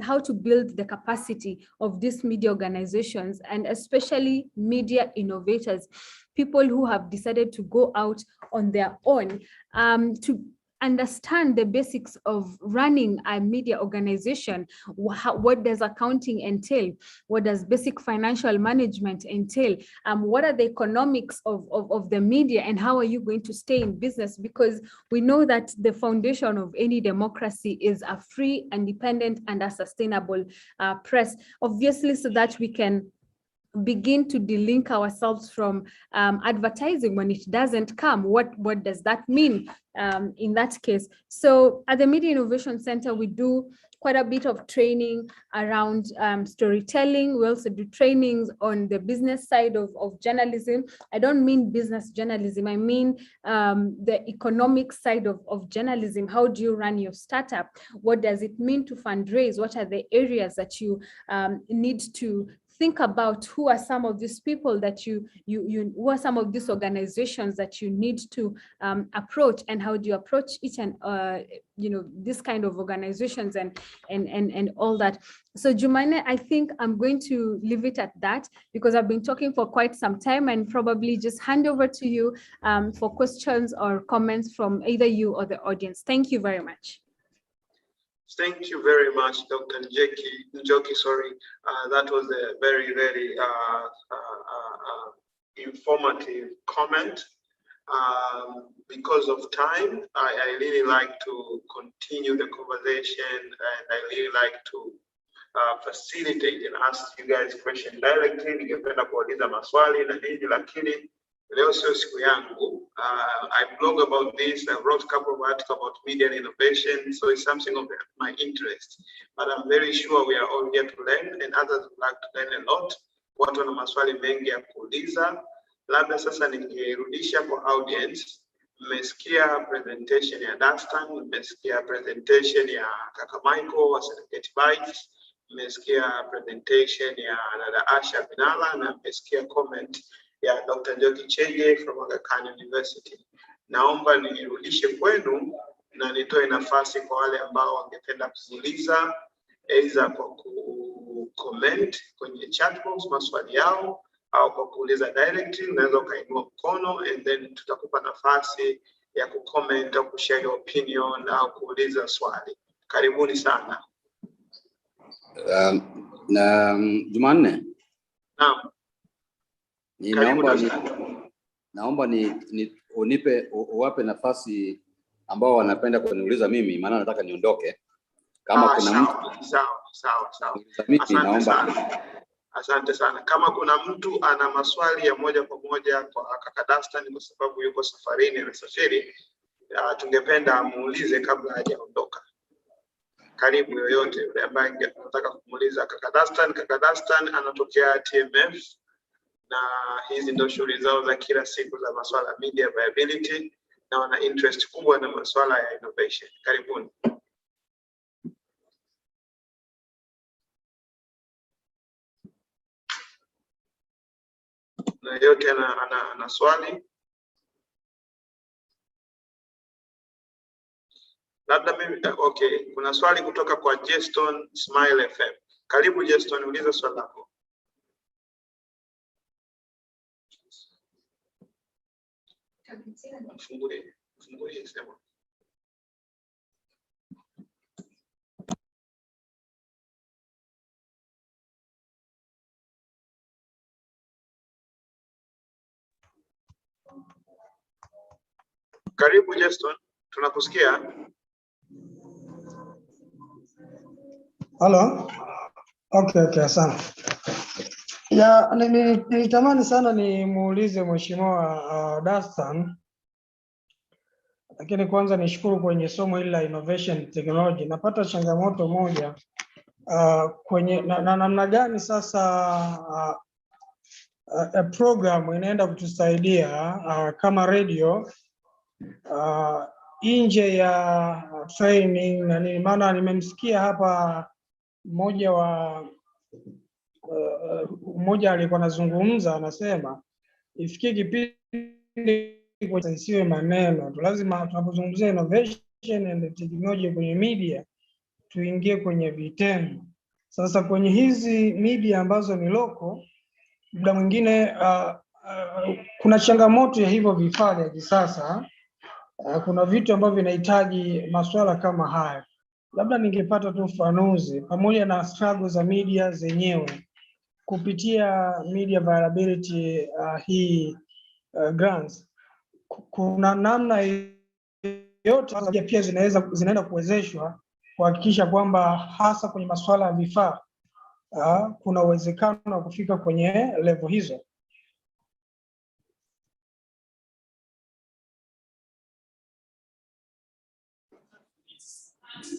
how to build the capacity of these media organizations, and especially media innovators, people who have decided to go out on their own to understand the basics of running a media organization. What does accounting entail? What does basic financial management entail? What are the economics of the media, and how are you going to stay in business? Because we know that the foundation of any democracy is a free, independent, and a sustainable press. Obviously, so that we can begin to delink ourselves from advertising when it doesn't come. What does that mean in that case? So at the Media Innovation Center, we do quite a bit of training around storytelling. We also do trainings on the business side of journalism. I don't mean business journalism, I mean the economic side of journalism. How do you run your startup? What does it mean to fundraise? What are the areas that you need to think about? Who are some of these people that who are some of these organizations that you need to approach, and how do you approach each and this kind of organizations and all that. So Jumanne, I think I'm going to leave it at that because I've been talking for quite some time, and probably just hand over to you for questions or comments from either you or the audience. Thank you very much. Thank you very much, Dr. Njoki. Sorry, that was a very, very informative comment. Because of time, I really like to continue the conversation, and I really like to facilitate and ask you guys question directly. Ningependa kuuliza maswali na nini, lakini leo sio siku yangu. I blog about this. I wrote a couple of articles about media and innovation, so it's something of my interest. But I'm very sure we are all here to learn, and others would like to learn a lot. Watu wana maswali mengi ya kuuliza. Labda sasa ningerudisha kwa audience Mmesikia presentation ya Dastan, mmesikia presentation ya kaka Michael wa Serengeti Bites, mmesikia presentation ya dada Asha Abinallah, na mmesikia comment ya Dr. Njoki Chege from Aga Khan University. Naomba nirudishe kwenu na nitoe nafasi kwa wale ambao wangependa kuuliza, aidha kwa comment kwenye chat box maswali yao au kwa kuuliza directly. Unaweza ukainua mkono and then tutakupa nafasi ya kucomment au kushare your opinion au kuuliza swali. Karibuni sana. Na Jumanne. Naam. Naomba uwape nafasi ambao wanapenda kuniuliza mimi, maana nataka niondoke. Kama kuna mtu sawa. mimi naomba. Asante sana. Kama kuna mtu ana maswali ya moja kwa moja kwa kaka Dastan kwa sababu yuko safarini, anasafiri, tungependa amuulize kabla hajaondoka. Karibu yoyote yule ambaye anataka kumuuliza kaka Dastan. Kaka Dastan anatokea TMF na hizi ndio shughuli zao za kila siku za masuala media viability, na wana interest kubwa na masuala ya innovation. Karibuni. Na yote ana swali? Labda mimi okay, kuna swali kutoka kwa Jeston Smile FM. Karibu Jeston, uliza swali lako. Fungulie sema. Karibu Jeston, tunakusikia. Hello. Okay, asante. Ya, nilitamani sana nimuulize Mheshimiwa Dastan, lakini kwanza nishukuru kwenye somo hili la innovation technology. Napata changamoto moja kwenye namna gani sasa program inaenda kutusaidia kama radio nje ya training na nini. Maana nimemsikia hapa mmoja alikuwa anazungumza, anasema ifikie kipindi kwa isiwe maneno tu, lazima tunapozungumzia innovation and technology kwenye media tuingie kwenye vitendo. Sasa kwenye hizi media ambazo ni local, muda mwingine kuna changamoto ya hivyo vifaa vya kisasa. Kuna vitu ambavyo vinahitaji masuala kama haya. Labda ningepata tu ufafanuzi pamoja na struggle za media zenyewe kupitia media viability hii grants. Kuna namna yote pia zinaenda kuwezeshwa kuhakikisha kwamba hasa kwenye masuala ya vifaa kuna uwezekano wa kufika kwenye level hizo.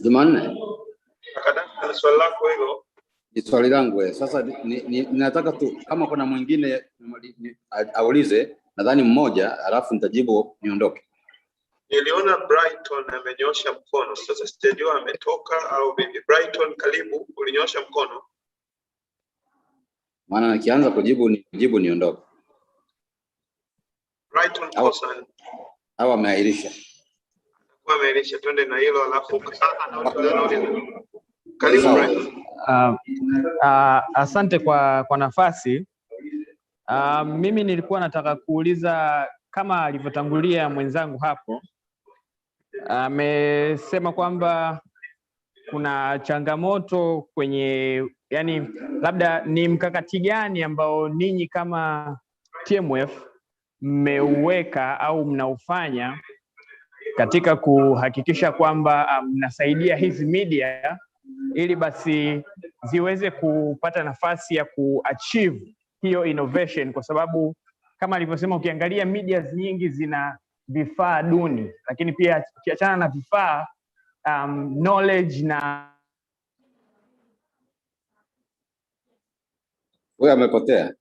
Jumanne. Kaka, swali lako hilo. Ni swali langu sasa. Ninataka tu kama kuna mwingine aulize, nadhani mmoja, alafu nitajibu niondoke. Niliona Brighton amenyosha mkono. Sasa sijajua ametoka au vipi. Brighton, karibu, ulinyosha mkono. Maana nikianza kujibu niondoke. Brighton Cosan au ameahirisha. Kwa ameahirisha, twende na hilo alafu anauliza. Karibu Brighton. Asante kwa nafasi. Mimi nilikuwa nataka kuuliza kama alivyotangulia mwenzangu hapo. Amesema kwamba kuna changamoto kwenye, yani labda ni mkakati gani ambao ninyi kama TMF mmeuweka au mnaufanya katika kuhakikisha kwamba mnasaidia hizi media ili basi ziweze kupata nafasi ya kuachieve hiyo innovation, kwa sababu kama alivyosema, ukiangalia media nyingi zina vifaa duni, lakini pia ukiachana na vifaa, knowledge na wewe amepotea.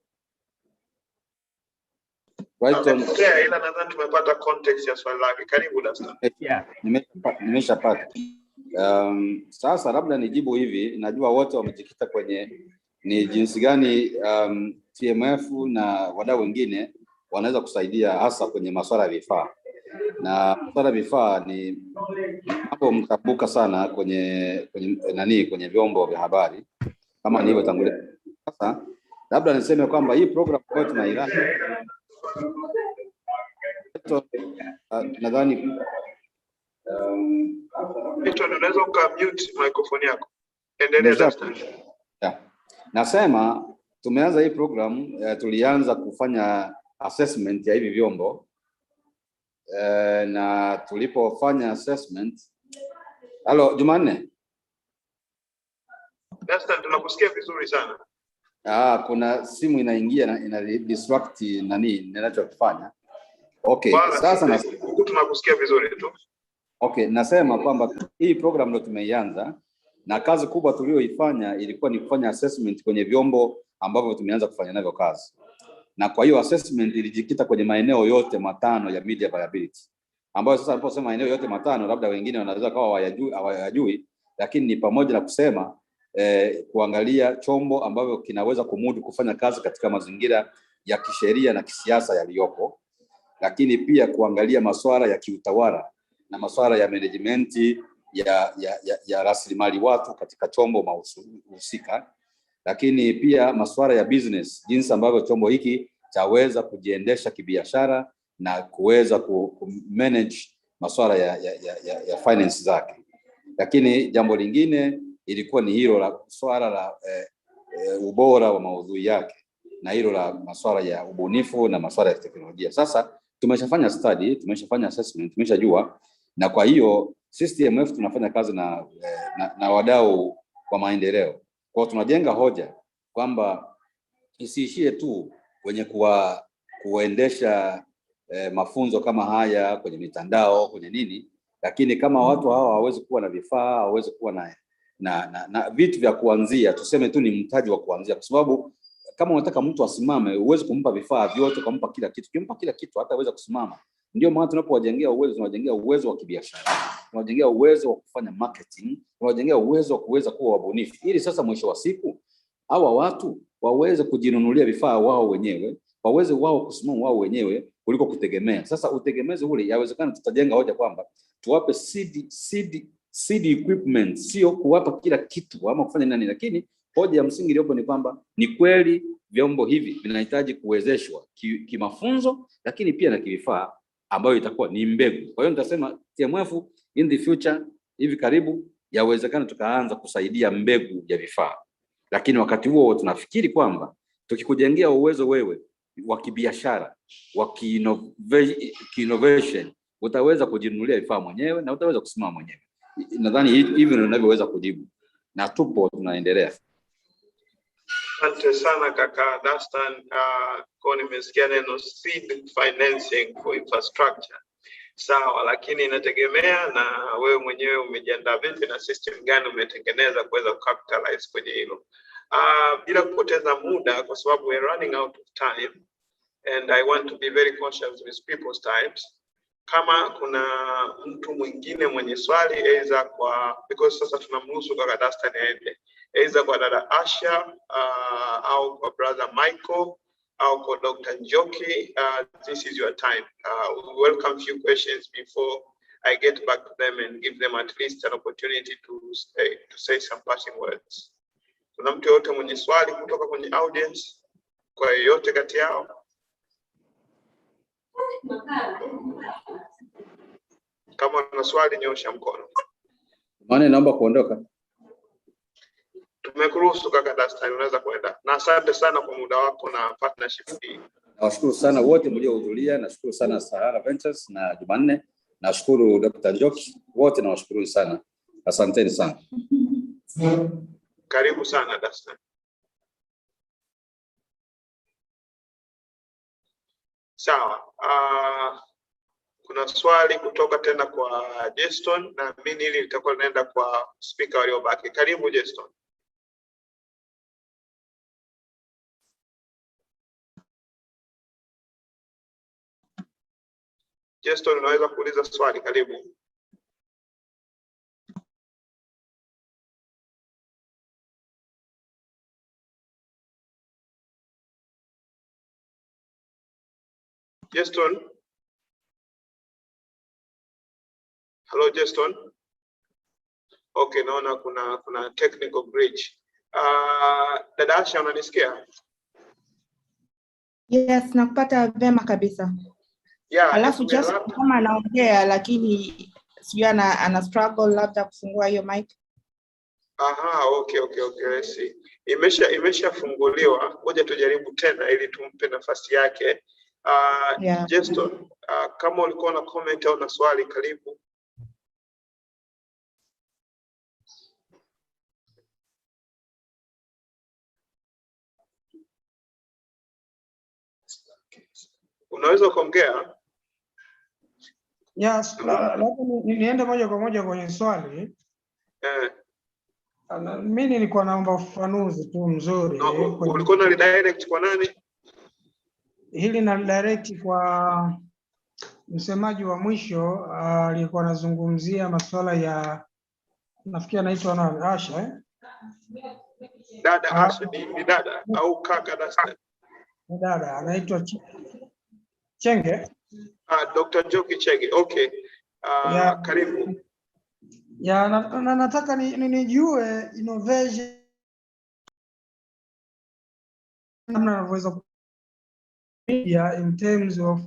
Brighton. Ila nadhani tumepata context ya swali lake. Karibu Dastan. Yeah. Nimeshapata. Sasa labda nijibu hivi, najua wote wamejikita kwenye ni jinsi gani TMF na wadau wengine wanaweza kusaidia hasa kwenye masuala ya vifaa. Na masuala ya vifaa ni hapo mtabuka sana kwenye vyombo vya habari kama nilivyotangulia. Sasa labda niseme kwamba hii program ambayo tunaianza nadhani unaweza ukamute microphone yako. Endelea Dastan. Yeah. Nasema tumeanza hii program, tulianza kufanya assessment ya hivi vyombo na tulipofanya assessment. Halo Jumanne. Dastan, tunakusikia vizuri sana. Kuna simu inaingia na ina distract ninachofanya. Okay, sasa tunakusikia vizuri tu. Okay, nasema kwamba hii program ndio tumeianza na kazi kubwa tulioifanya ilikuwa ni kufanya assessment kwenye vyombo ambavyo tumeanza kufanya navyo kazi. Na kwa hiyo assessment ilijikita kwenye maeneo yote matano ya media viability. Ambayo sasa niliposema maeneo yote matano labda wengine wanaweza kawa hawayajui, lakini ni pamoja na kusema kuangalia chombo ambavyo kinaweza kumudu kufanya kazi katika mazingira ya kisheria na kisiasa yaliyopo, lakini pia kuangalia masuala ya kiutawala na masuala ya management ya rasilimali watu katika chombo mahusika, lakini pia masuala ya business, jinsi ambavyo chombo hiki chaweza kujiendesha kibiashara na kuweza kumanage masuala ya finance zake. Lakini jambo lingine ilikuwa ni hilo la swala la ubora wa maudhui yake na hilo la masuala ya ubunifu na masuala ya teknolojia. Sasa tumeshafanya study, tumeshafanya assessment, tumeshajua, na kwa hiyo TMF tunafanya kazi na wadau wa maendeleo. Kwa tunajenga hoja kwamba isiishie tu kwenye kuendesha mafunzo kama haya kwenye mitandao, kwenye nini, lakini kama watu hawa hawawezi kuwa na vifaa, hawawezi kuwa na vitu vya kuanzia, tuseme tu ni mtaji wa kuanzia, kwa sababu kama unataka mtu asimame, uweze kumpa vifaa vyote, kumpa kila kitu. Kimpa kila kitu hata aweza kusimama. Ndio maana tunapowajengea uwezo, tunawajengea uwezo wa kibiashara, tunawajengea uwezo wa kufanya marketing, tunawajengea uwezo wa kuweza kuwa wabunifu, ili sasa mwisho wa siku hawa watu waweze kujinunulia vifaa wao wenyewe, waweze wao kusimama wao wenyewe kuliko kutegemea. Sasa utegemezi ule, yawezekana tutajenga hoja kwamba tuwape seed equipment, sio kuwapa kila kitu ama kufanya nani, lakini hoja ya msingi iliyopo ni kwamba ni kweli vyombo hivi vinahitaji kuwezeshwa kimafunzo, lakini pia na kivifaa ambayo itakuwa ni mbegu. Kwa hiyo nitasema TMF in the future, hivi karibu, yawezekana tukaanza kusaidia mbegu ya vifaa. Lakini wakati huo tunafikiri kwamba tukikujengea uwezo wewe wa kibiashara, wa innovation, utaweza kujinunulia vifaa mwenyewe na utaweza kusimama mwenyewe. Nadhani hivi ndio ninavyoweza kujibu. Na tupo tunaendelea. Asante sana kaka Dastan. Kwa nimesikia neno seed financing for infrastructure. Sawa, lakini inategemea na wewe mwenyewe umejiandaa vipi na system gani umetengeneza kuweza capitalize kwenye hilo. Bila kupoteza muda, kwa sababu we're running out of time and I want to be very conscious with people's times. Kama kuna mtu mwingine mwenye swali aidha because sasa tunamruhusu kaka Dastan aende, aidha kwa dada Asha au kwa brother Michael au kwa Dr. Njoki, this is your time. We welcome few questions before I get back to them and give them at least an opportunity to say some passing words. Kuna mtu yote mwenye swali kutoka kwenye audience kwa yote kati yao? Kama una swali nyosha mkono. Maana naomba kuondoka. Tumekuruhusu kaka Dastan, unaweza kwenda. Na asante sana kwa muda wako na partnership hii. Nashukuru sana wote mliohudhuria, nashukuru sana Sahara Ventures na Jumanne, nashukuru Dr. Njoki, wote nawashukuru sana. Asanteni sana. Karibu sana Dastan. Sawa. Kuna swali kutoka tena kwa Jeston, na mimi hili litakuwa linaenda kwa speaker waliobaki. Karibu Jeston. Justin, unaweza kuuliza swali, karibu. Justin? Hello, Justin? Okay, naona kuna technical glitch. Dada Asha, unanisikia? Yes, nakupata vema kabisa. Yeah, Alafu just kama anaongea lakini sijui ana struggle labda kufungua hiyo mic. Aha, okay, let's see. Imeshafunguliwa. Ngoja tujaribu tena ili tumpe nafasi yake. Yeah. Justin, kama ulikuwa na comment au na swali, karibu. Unaweza kuongea? Yes, labda niende moja kwa moja kwenye swali. Mimi nilikuwa naomba ufafanuzi tu mzuri. No, ulikuwa na redirect kwa nani? Hili na redirect kwa msemaji wa mwisho alikuwa anazungumzia masuala ya, nafikiri anaitwa nani, Asha Dada Asha, ni dada au kaka Dasta? Dada anaitwa Chenge. Dr. Njoki Chege. Okay. Karibu. Ya nataka nijue innovation namna anaweza media in terms of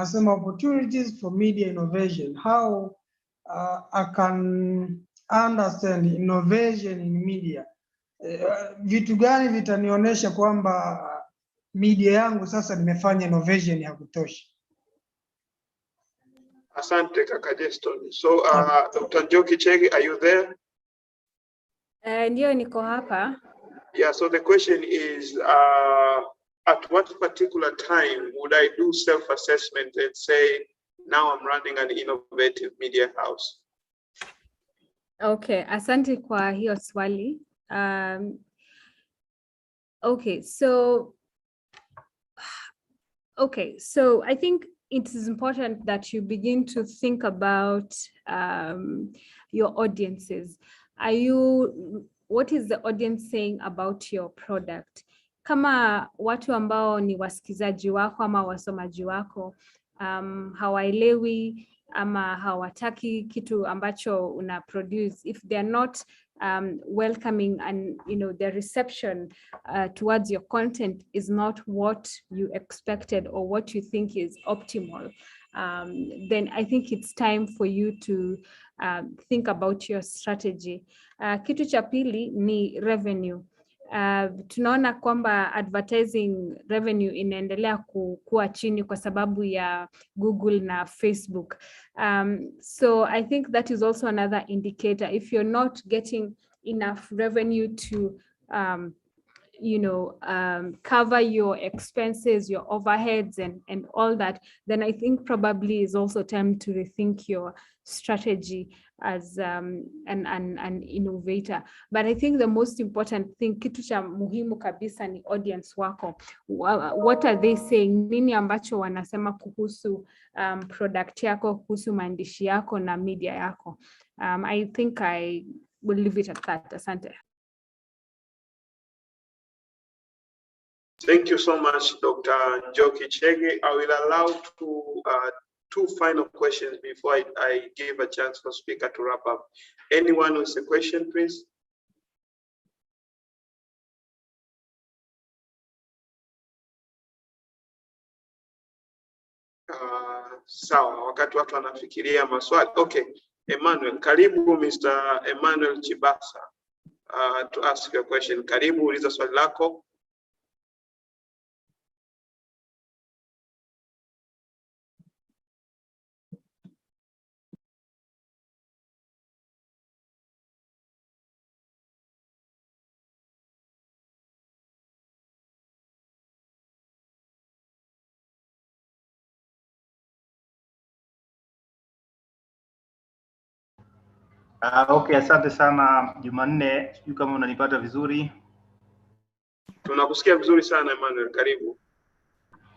some opportunities for media innovation. How I can understand innovation in media. Vitu gani vitanionyesha kwamba media yangu sasa nimefanya innovation ya kutosha? Asante kaka Justin. So Dr. Njoki Chege, are you there? Ndio niko hapa. Yeah, so the question is at what particular time would I do self-assessment and say now I'm running an innovative media house? Okay, asante kwa hiyo swali. Okay, so I think it is important that you begin to think about your audiences. What is the audience saying about your product? Kama watu ambao ni wasikizaji wako ama wasomaji wako hawaelewi ama hawataki kitu ambacho una produce, if they are not welcoming and their reception towards your content is not what you expected or what you think is optimal, then I think it's time for you to think about your strategy. Kitu cha pili ni revenue. Tunaona kwamba advertising revenue inaendelea kukua chini kwa sababu ya Google na Facebook. So I think that is also another indicator. If you're not getting enough revenue to cover your expenses, your overheads and all that, then I think probably is also time to rethink your strategy as an innovator. But I think the most important thing, kitu cha muhimu kabisa ni audience wako. What are they saying? Nini ambacho wanasema kuhusu product yako, kuhusu maandishi yako na media yako? I think I will leave it at that. Asante. Thank you so much, Dr. Njoki Chege. I will allow two final questions before I give a chance for speaker to wrap up. Anyone with a question, please? Sawa, wakati watu wanafikiria maswali. Okay, Emmanuel, karibu Mr. Emmanuel Chibasa to ask your question. Karibu, uliza swali lako. Okay, asante sana Jumanne, sijui kama unanipata vizuri. Tunakusikia vizuri sana Emmanuel, karibu.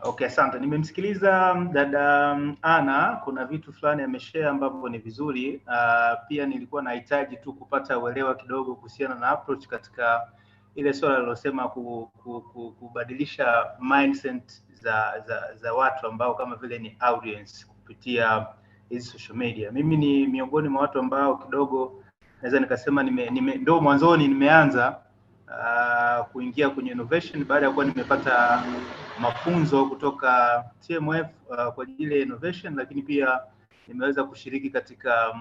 Okay, asante. Nimemsikiliza dada Ana, kuna vitu fulani ameshare ambavyo ni vizuri. Pia nilikuwa nahitaji tu kupata uelewa kidogo kuhusiana na approach katika ile swala lilosema kubadilisha mindset za watu ambao kama vile ni audience kupitia hizi social media. Mimi ni miongoni mwa watu ambao kidogo naweza nikasema ndio mwanzoni nimeanza kuingia kwenye innovation baada ya kuwa nimepata mafunzo kutoka TMF kwa ajili ya innovation, lakini pia nimeweza kushiriki katika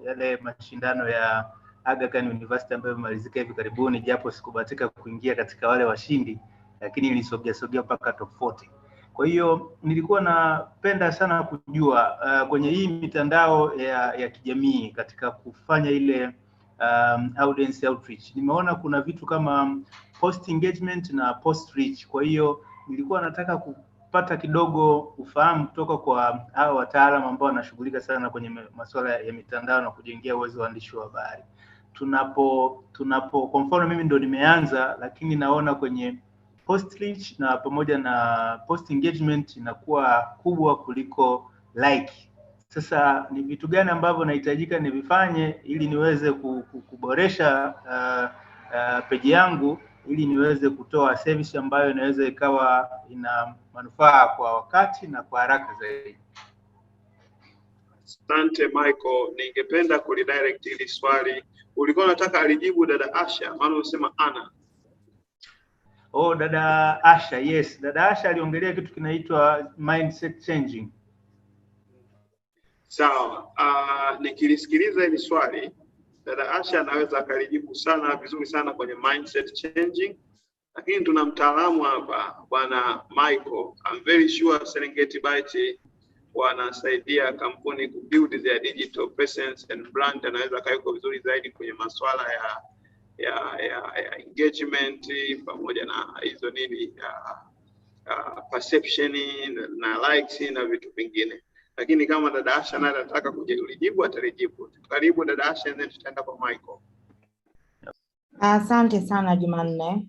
yale mashindano ya Aga Khan University ambayo yamemalizika hivi karibuni, japo sikubahatika kuingia katika wale washindi, lakini nilisogea mpaka top 40. Kwa hiyo nilikuwa napenda sana kujua kwenye hii mitandao ya kijamii katika kufanya ile audience outreach, nimeona kuna vitu kama post engagement na post reach. Kwa hiyo nilikuwa nataka kupata kidogo ufahamu kutoka kwa hao wataalamu ambao wanashughulika sana kwenye masuala ya mitandao na kujengea uwezo wa waandishi wa habari. Tunapo kwa mfano mimi ndo nimeanza, lakini naona kwenye post reach na pamoja na post engagement inakuwa kubwa kuliko like. Sasa ni vitu gani ambavyo nahitajika nivifanye ili niweze kuboresha page yangu ili niweze kutoa service ambayo inaweza ikawa ina manufaa kwa wakati na kwa haraka zaidi? Asante Michael, ningependa kulidirect hili swali. Ulikuwa unataka alijibu dada Asha, maana unasema Ana. Oh, dada Asha, yes. Dada Asha aliongelea kitu kinaitwa mindset changing. Sawa. Nikilisikiliza hili swali, dada Asha anaweza akalijibu sana vizuri sana kwenye mindset changing. Lakini tuna mtaalamu hapa bwana Michael. I'm very sure Serengeti Byte wanasaidia kampuni ku build their digital presence and brand. Anaweza kayuko vizuri zaidi kwenye masuala ya engagement pamoja na hizo nini perception na likes na vitu vingine. Lakini kama dada Asha naye anataka kujibu atalijibu. Karibu dada Asha, and then tutaenda kwa Michael. Asante sana Jumanne.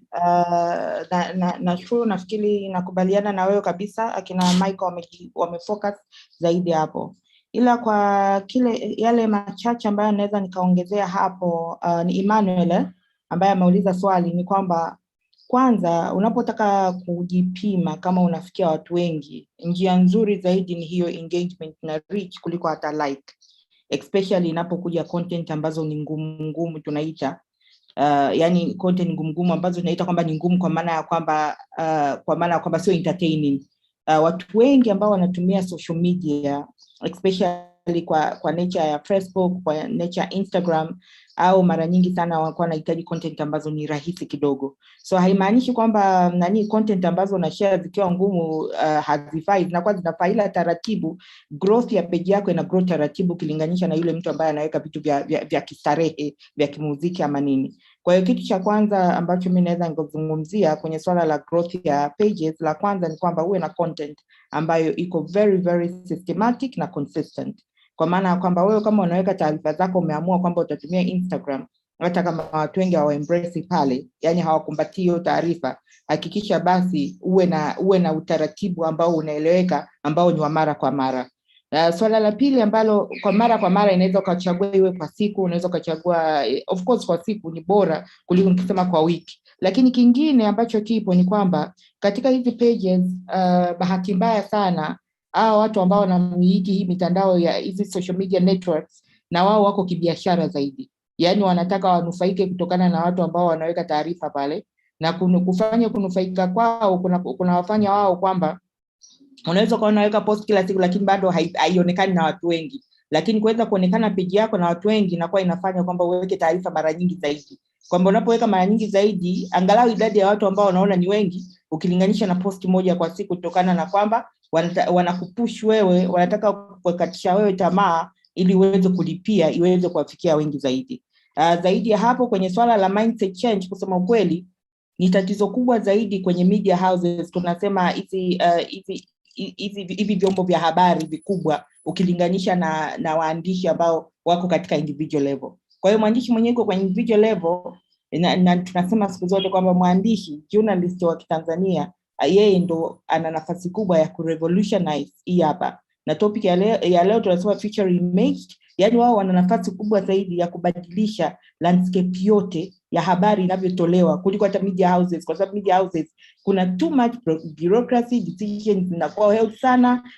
Nashukuru, nafikiri nakubaliana na wewe kabisa, akina Michael wamefocus zaidi hapo. Ila kwa yale machache ambayo naweza nikaongezea hapo, ni Emmanuel ambaye ameuliza swali, ni kwamba kwanza unapotaka kujipima kama unafikia watu wengi, njia nzuri zaidi ni hiyo engagement na reach kuliko hata like, especially inapokuja content ambazo ni ngumu tunaita yani content ngumu ambazo tunaita kwamba ni ngumu kwa maana ya kwamba sio entertaining. Watu wengi ambao wanatumia social media, especially kwa nature ya Facebook, kwa nature ya Instagram, au mara nyingi sana wanakuwa wanahitaji content ambazo ni rahisi kidogo. So haimaanishi kwamba content ambazo una share zikiwa ngumu hazifai, zinakuwa zinafaila taratibu. Growth ya page yako ina grow taratibu ukilinganisha na yule mtu ambaye anaweka vitu vya kistarehe, vya kimuziki ama nini. Kwa hiyo kitu cha kwanza ambacho mimi naweza ngozungumzia kwenye swala la growth ya pages, la kwanza ni kwamba uwe na content ambayo iko very very systematic na consistent. Kwa maana kwamba wewe kama unaweka taarifa zako, umeamua kwamba utatumia Instagram, hata kama watu wengi hawa embrace pale, yani hawakumbatii hiyo taarifa, hakikisha basi uwe na utaratibu ambao unaeleweka, ambao ni wa mara kwa mara. Swala la pili ambalo kwa mara inaweza ukachagua iwe kwa siku, unaweza ukachagua of course kwa siku ni bora kuliko nikisema kwa wiki. Lakini kingine ambacho kipo ni kwamba katika hizi pages bahati mbaya sana watu ambao wanamiliki hii mitandao ya hizi social media networks, na wao wako kibiashara zaidi. Yani wanataka wanufaike kutokana na watu ambao wanaweka taarifa pale, na kufanya kunufaika kwao kuna wafanya wao kwamba unaweza kuwa unaweka post kila siku lakini bado haionekani na watu wengi. Lakini kuweza kuonekana page yako na watu wengi inakuwa inafanya kwamba uweke taarifa mara nyingi zaidi. Kwamba unapoweka mara nyingi zaidi, angalau idadi ya watu ambao wanaona ni wengi ukilinganisha na post moja kwa siku, kutokana na kwamba wanakupush wewe, wanataka kukatisha wewe tamaa ili uweze kulipia, iweze kuwafikia wengi zaidi. Zaidi ya hapo, kwenye swala la mindset change, kusema ukweli ni tatizo kubwa zaidi kwenye media houses. Tunasema hivi vyombo vya habari vikubwa ukilinganisha na waandishi ambao wako katika individual level. Kwa hiyo mwandishi mwenyewe yuko kwenye individual level, na tunasema siku zote kwamba mwandishi, journalist wa Tanzania yeye ndo ana nafasi kubwa ya kurevolutionize hii hapa. Na topic ya leo tunasema future image, yani wao wana nafasi kubwa zaidi ya kubadilisha landscape yote ya habari inavyotolewa kuliko hata media houses, kwa sababu media houses kuna too much bureaucracy, decisions zinakuwa held sana,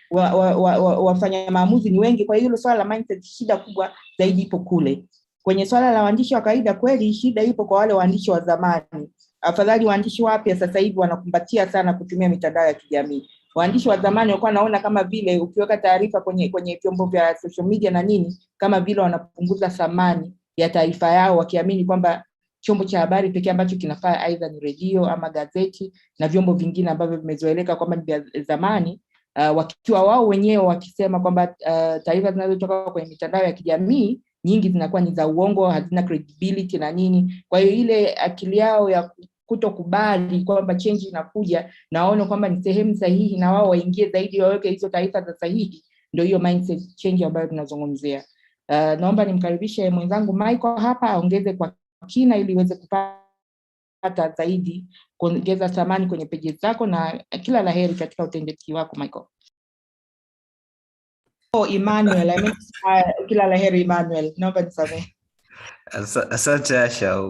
wafanya maamuzi ni wengi. Kwa hiyo swala la mindset, shida kubwa zaidi ipo kule. Kwenye swala la waandishi wa kawaida, kweli shida ipo kwa wale waandishi wa zamani. Afadhali waandishi wapya sasa hivi wanakumbatia sana kutumia mitandao ya kijamii. Waandishi wa zamani walikuwa naona kama vile ukiweka taarifa kwenye vyombo vya social media na nini, kama vile wanapunguza thamani ya taarifa yao, wakiamini kwamba chombo cha habari pekee ambacho kinafaa aidha ni redio ama gazeti na vyombo vingine ambavyo vimezoeleka kwamba ni vya zamani, wakiwa wao wenyewe wakisema kwamba taarifa zinazotoka kwenye mitandao ya kijamii nyingi zinakuwa ni za uongo, hazina credibility na nini. Kwa hiyo ile akili yao ya kutokubali kwamba change inakuja na waone kwamba ni sehemu sahihi na wao waingie zaidi, waweke hizo taarifa za sahihi, ndio hiyo mindset change ambayo tunazungumzia. Naomba nimkaribishe mwenzangu Michael hapa aongeze kwa kina ili iweze kupata zaidi, kuongeza thamani kwenye pages zako, na kila laheri katika utendaji wako Michael. Emmanuel, kila laheri Emmanuel, naomba nisamehe. Asante Asha,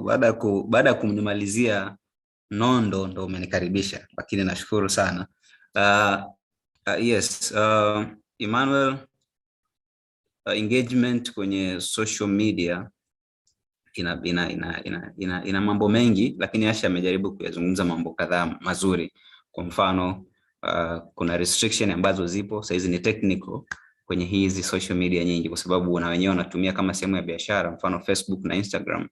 baada ya kumnimalizia nondo ndo umenikaribisha, lakini nashukuru sana. Yes, Emmanuel, engagement kwenye social media ina mambo mengi, lakini Asha amejaribu kuyazungumza mambo kadhaa mazuri. Kwa mfano, kuna restriction ambazo zipo saizi ni technical kwenye hizi social media nyingi, kwa sababu na wenyewe wanatumia kama sehemu ya biashara. Mfano Facebook na Instagram,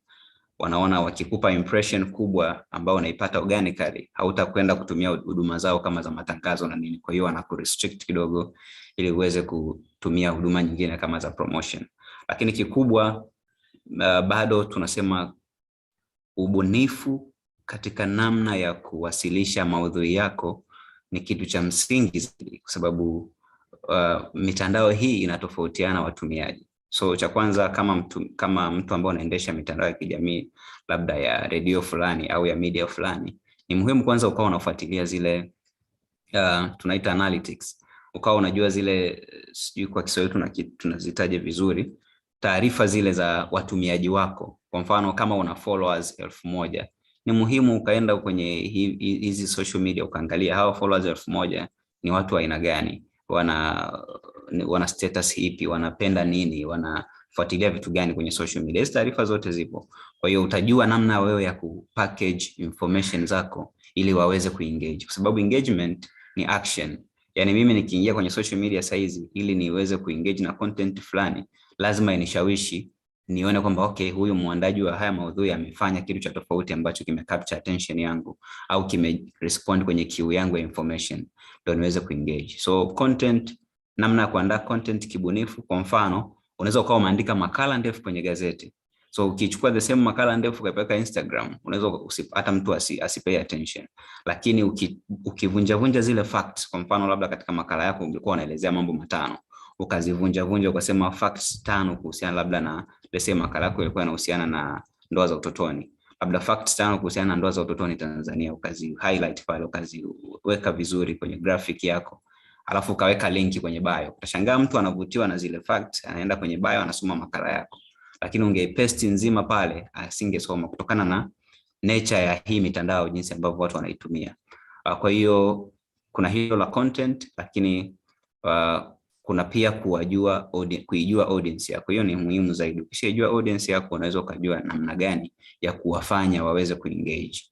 wanaona wakikupa impression kubwa ambao unaipata organically, hautakwenda kutumia huduma zao kama za matangazo na nini. Kwa hiyo wanakurestrict kidogo ili uweze kutumia huduma nyingine kama za promotion. Lakini kikubwa, bado tunasema ubunifu katika namna ya kuwasilisha maudhui yako ni kitu cha msingi, kwa sababu mitandao hii inatofautiana watumiaji. So cha kwanza, kama mtu ambaye anaendesha mitandao ya kijamii labda ya radio fulani au ya media fulani, ni muhimu kwanza ukawa unafuatilia zile tunaita analytics. Ukawa unajua zile, sijui kwa Kiswahili tunazitaje vizuri, taarifa zile za watumiaji wako. Kwa mfano, kama una followers 1000, ni muhimu ukaenda kwenye hizi social media ukaangalia hao followers 1000 ni watu wa aina gani, wana status ipi, wanapenda nini, wanafuatilia vitu gani kwenye social media. Hizo taarifa zote zipo. Kwa hiyo utajua namna wewe ya kupackage information zako ili waweze kuengage, kwa sababu engagement ni action. Yani mimi nikiingia kwenye social media saizi ili niweze kuengage na content fulani, lazima inishawishi nione kwamba okay, huyu muandaji wa haya maudhui amefanya kitu cha tofauti ambacho kimecapture attention yangu au kimerespond kwenye queue yangu ya information, ndio niweze kuengage. So content, namna ya kuandaa content kibunifu. Kwa mfano, unaweza ukawa umeandika makala ndefu kwenye gazeti. So ukichukua the same makala ndefu ukapeleka Instagram, unaweza hata mtu asipay attention. Lakini ukivunja zile facts, kwa mfano labda katika makala yako ungekuwa unaelezea mambo 5, ukazivunja ukasema facts 5 kuhusiana labda na lese makala yako ilikuwa inahusiana na ndoa za utotoni, labda facts 5 kuhusiana na ndoa za utotoni Tanzania, ukazi highlight pale, ukaziweka vizuri kwenye graphic yako, alafu ukaweka linki kwenye bio. Utashangaa mtu anavutiwa na zile facts, anaenda kwenye bio anasoma makala yako. Lakini ungeipaste nzima pale, asingesoma kutokana na nature ya hii mitandao, jinsi ambavyo watu wanaitumia. Kwa hiyo kuna hilo la content, lakini kuna pia kuijua audience yako. Hiyo ni muhimu zaidi. Ukishajua audience yako, unaweza kujua namna gani ya kuwafanya waweze kuengage.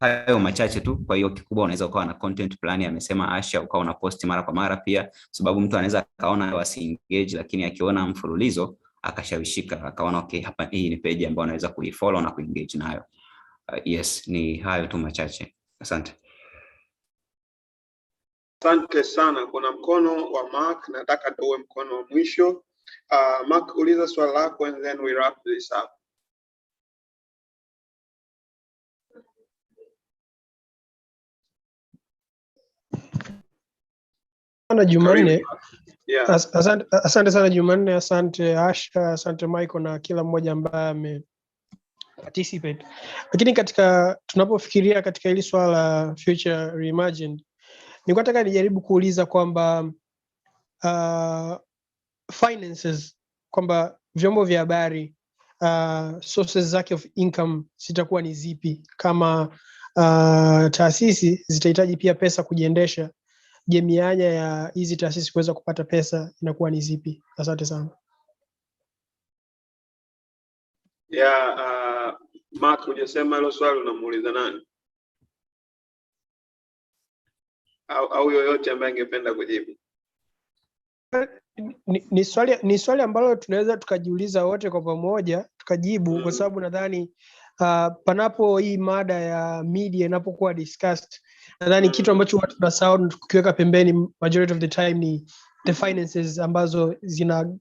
Hayo machache tu. Kwa hiyo kikubwa, unaweza ukawa na content plan, amesema Asha, ukawa una post mara kwa mara pia, sababu mtu anaweza kaona wasiengage, lakini akiona mfululizo akashawishika, akaona okay, hapa hii ni page ambayo anaweza kuifollow na kuengage nayo. Yes, ni hayo tu machache. Asante. Asante sana. Kuna mkono wa Mark, nataka ndio mkono wa mwisho. Mark, uliza swali lako and then we wrap this up. Sana Jumanne. Yeah. Asante sana Jumanne, asante Asha, asante Michael na kila mmoja ambaye participate. Lakini katika tunapofikiria katika hili swala la future reimagined, nilikuwa nataka nijaribu kuuliza kwamba finances, kwamba vyombo vya habari sources zake of income zitakuwa ni zipi, kama taasisi zitahitaji pia pesa kujiendesha. Je, mianya ya hizi taasisi kuweza kupata pesa inakuwa ni zipi? Asante sana. Mark, hujasema hilo swali unamuuliza nani? Au yoyote ambaye angependa kujibu? Ni swali ambalo tunaweza tukajiuliza wote kwa pamoja tukajibu, kwa sababu nadhani panapo hii mada ya media inapokuwa discussed, nadhani kitu ambacho watu tunasahau kukiweka pembeni majority of the time ni the finances ambazo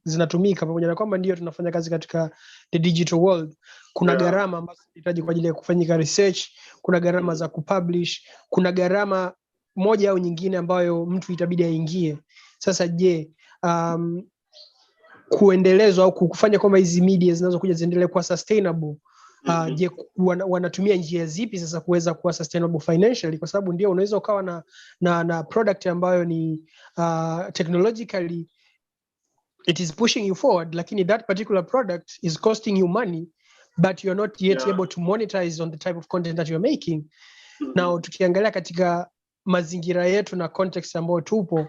zinatumika, pamoja na kwamba ndio tunafanya kazi katika the digital world. Kuna gharama ambazo zinahitaji kwa ajili ya kufanyika research, kuna gharama za kupublish, kuna gharama moja au nyingine ambayo mtu itabidi aingie. Sasa je, kuendelezwa au kufanya kwamba hizi media zinazokuja ziendelee kuwa sustainable, je, wanatumia njia zipi sasa kuweza kuwa sustainable financially? Kwa sababu ndio unaweza ukawa na product ambayo ni technologically it is pushing you forward, lakini that particular product is costing you money, but you're not yet able to monetize on the type of content that you're making. Now tukiangalia katika mazingira yetu na context ambayo tupo,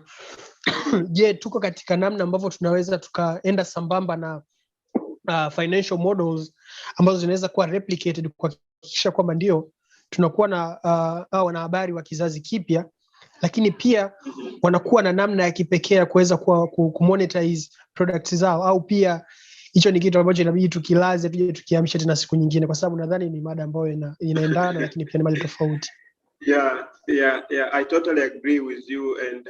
je, tuko katika namna ambavyo tunaweza tukaenda sambamba na financial models ambazo zinaweza kuwa replicated kuhakikisha kwamba ndio tunakuwa na wanahabari wa kizazi kipya, lakini pia wanakuwa na namna ya kipekee ya kuweza kumonetize products zao? Au pia hicho ni kitu ambacho inabidi tukilaze tuje tukiamsha tena siku nyingine, kwa sababu nadhani ni mada ambayo inaendana lakini pia ni mada tofauti. I totally agree with you, and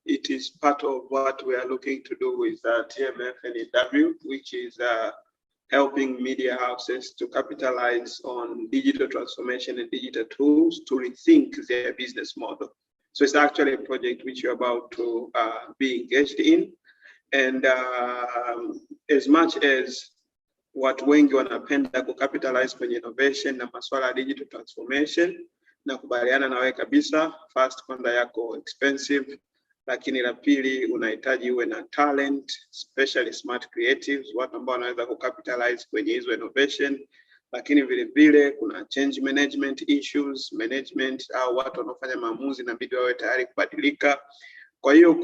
it is part of what we are looking to do with TMF and EW, which is helping media houses to capitalize on digital transformation and digital tools to rethink their business model. So it's actually a project which you're about to be engaged in, and as much as watu wengi wanapenda kukapitalize kwenye innovation na masuala ya digital transformation, na kubaliana nawe kabisa, first kwanza yako expensive, lakini la pili unahitaji uwe na talent, especially smart creatives, watu ambao wanaweza kukapitalize kwenye hizo innovation. Lakini vile vile kuna change management issues, management au watu wanaofanya maamuzi na bidii wawe tayari kubadilika. Kwa hiyo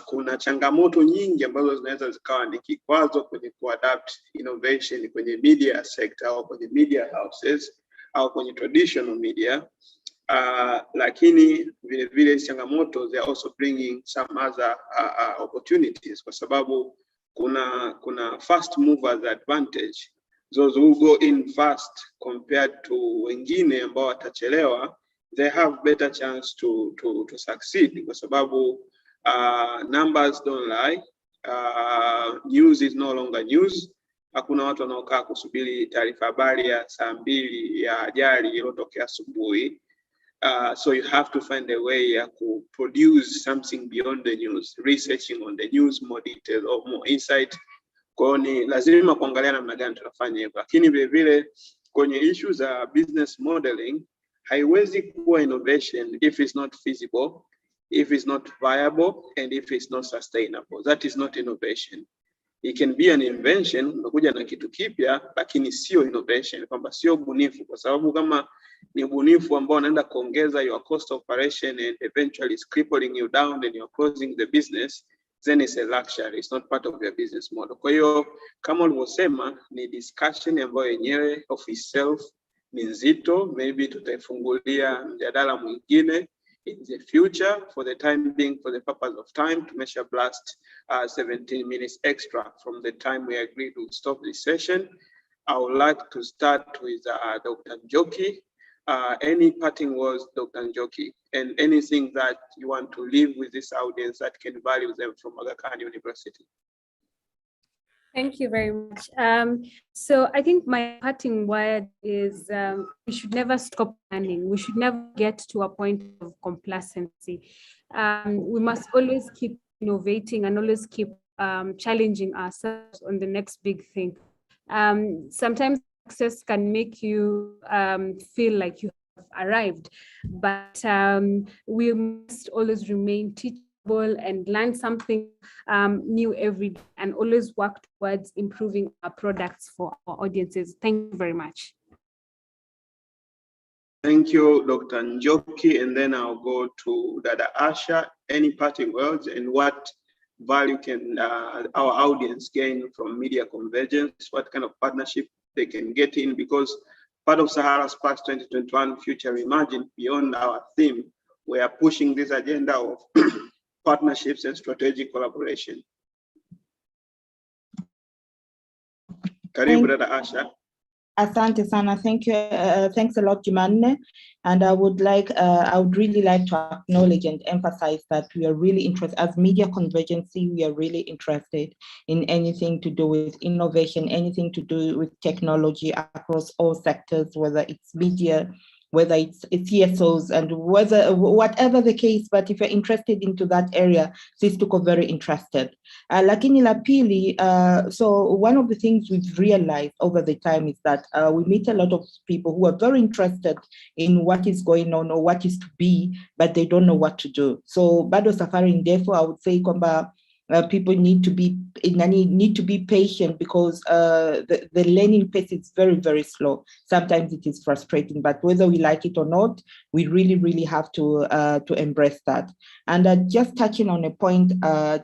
kuna changamoto nyingi ambazo zinaweza zikawa ni kikwazo kwenye kuadapt innovation kwenye media sector au kwenye media houses au kwenye traditional media. Lakini vile vile changamoto they are also bringing some other opportunities, kwa sababu kuna fast movers advantage. Those who go in fast compared to wengine ambao watachelewa, they have better chance to succeed, kwa sababu numbers don't lie. News is no longer news. Hakuna watu wanaokaa kusubiri taarifa habari ya saa 2 ya ajali iliyotokea asubuhi. So you have to find a way ya produce something beyond the news, researching on the news more detail or more insight. Kwa ni lazima kuangalia namna gani tunafanya hivyo. Lakini vile vile kwenye issues za business modeling, haiwezi kuwa innovation if it's not feasible, if it's not viable, and if it's not sustainable. That is not innovation. It can be an invention, unakuja na kitu kipya, lakini sio innovation, kwamba sio ubunifu, kwa sababu kama ni ubunifu ambao unaenda kuongeza your cost of operation and eventually is crippling you down and you're closing the business, then it's a luxury, it's not part of your business model. Kwa hiyo kama ulivyosema, ni discussion ambayo yenyewe of itself ni nzito, maybe tutaifungulia mjadala mwingine in the future. For the time being, for the purpose of time, to measure blast 17 minutes extra from the time we agreed to stop this session. I would like to start with Dr. Njoki. Any parting words, Dr. Njoki, and anything that you want to leave with this audience that can value them from Aga Khan University? Thank you very much. So I think my parting word is we should never stop learning. We should never get to a point of complacency. We must always keep innovating and always keep challenging ourselves on the next big thing. Sometimes success can make you feel like you have arrived, but we must always remain teachable and learn something new every day, and always work towards improving our products for our audiences. Thank you very much. Thank you, Dr. Njoki, and then I'll go to Dada Asha. Any parting words, and what value can our audience gain from media convergence? What kind of partnership they can get in? Because part of Sahara Sparks 2021 Future Imagine, beyond our theme, we are pushing this agenda of partnerships and strategic collaboration. Karibu, Dada Asha. Asante sana. Thank you. Thanks a lot, Jumanne. And I would really like to acknowledge and emphasize that we are really interested, as media convergency, we are really interested in anything to do with innovation, anything to do with technology across all sectors, whether it's media, whether it's CSOs, and whatever the case. But if you're interested into that area, sisi tuko very interested. Lakini la pili, so one of the things we've realized over the time is that we meet a lot of people who are very interested in what is going on or what is to be, but they don't know what to do. So bado safari ndefu, I would say kwamba people need to be patient, because the learning pace is very, very slow. Sometimes it is frustrating, but whether we like it or not, we really, really have to embrace that. And just touching on a point,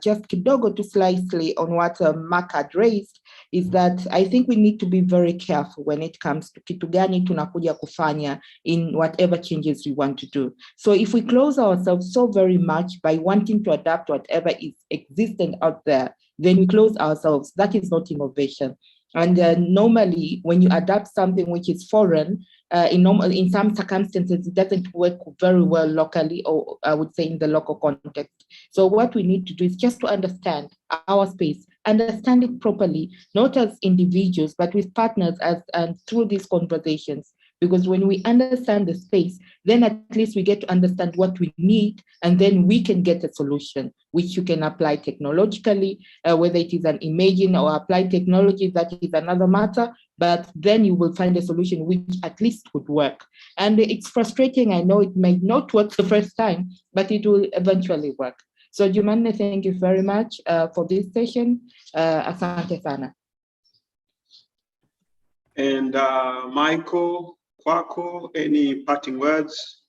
just kidogo to slightly on what Mark had raised, is that I think we need to be very careful when it comes to kitu gani tunakuja kufanya in whatever changes we want to do. So if we close ourselves so very much by wanting to adapt whatever is existing out there, then we close ourselves. That is not innovation. And normally, when you adapt something which is foreign, in some circumstances, it doesn't work very well locally, or I would say in the local context. So what we need to do is just to understand our space, understand it properly, not as individuals, but with partners and through these conversations. Because when we understand the space, then at least we get to understand what we need, and then we can get a solution, which you can apply technologically, whether it is an imaging or applied technology, that is another matter, but then you will find a solution which at least would work. And it's frustrating, I know it may not work the first time, but it will eventually work. So Jumanne, thank you very much for this session. Asante sana. And Michael, kwako, any parting words?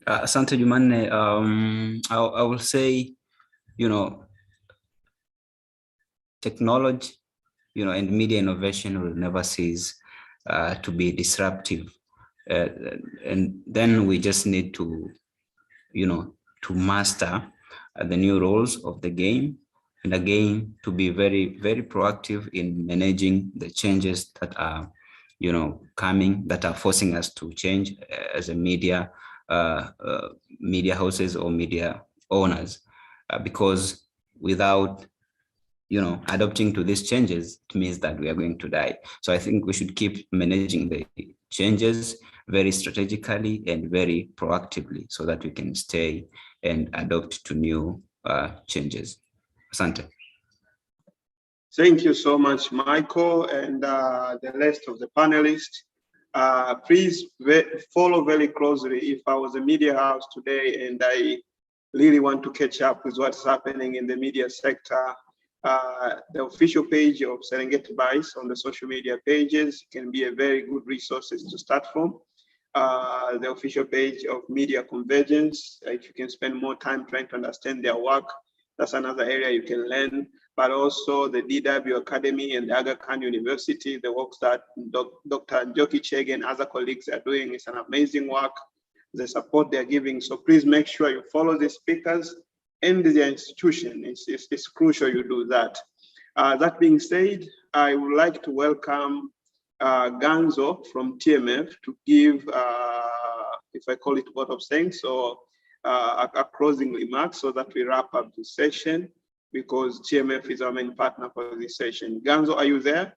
Asante Jumanne. I will say, technology, and media innovation will never cease to be disruptive. And then we just need to, to master the new rules of the game, and again, to be very, very proactive in managing the changes that are, coming, that are forcing us to change as a media houses or media owners, because without adapting to these changes, it means that we are going to die. So I think we should keep managing the changes very strategically and very proactively, so that we can stay and adapt to new changes. Asante. Thank you so much, Michael, and the rest of the panelists. Please follow very closely. If I was a media house today and I really want to catch up with what's happening in the media sector, the official page of Serengeti Vice on the social media pages can be a very good resource to start from. The official page of Media Convergence, if you can spend more time trying to understand their work, that's another area you can learn. But also the DW Academy and the Aga Khan University, the works that Dr. Njoki Chege and other colleagues are doing is an amazing work, the support they're giving. So please make sure you follow the speakers and the institution. It's crucial you do that. That being said, I would like to welcome Ganzo from TMF to give, if I call it vote of thanks, or a closing remark, so that we wrap up the session, because TMF is our main partner for this session. Ganzo, are you there?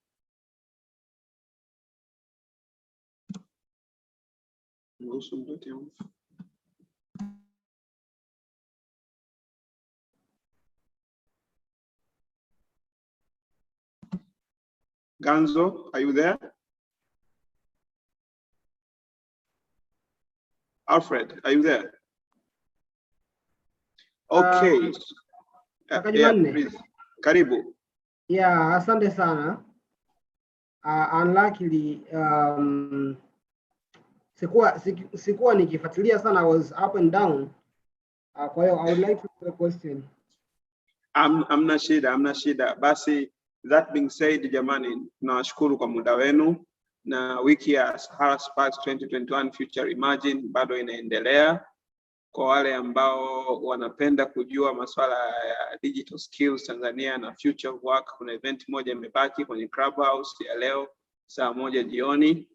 Ganzo, are you there? Alfred, are you there? Okay. Kaka Yeah, Jumanne. please. Karibu. Yeah, asante sana. Unluckily, sikuwa nikifuatilia sana, I was up and down. Kwa hiyo I would like to ask a question. Amna shida. Basi, that being said, jamani, nawashukuru kwa muda wenu, na wiki ya Sahara Sparks 2021 Future Imagine bado inaendelea. Kwa wale ambao wanapenda kujua masuala ya digital skills Tanzania na future of work, kuna event moja imebaki kwenye Clubhouse ya leo saa 1 jioni.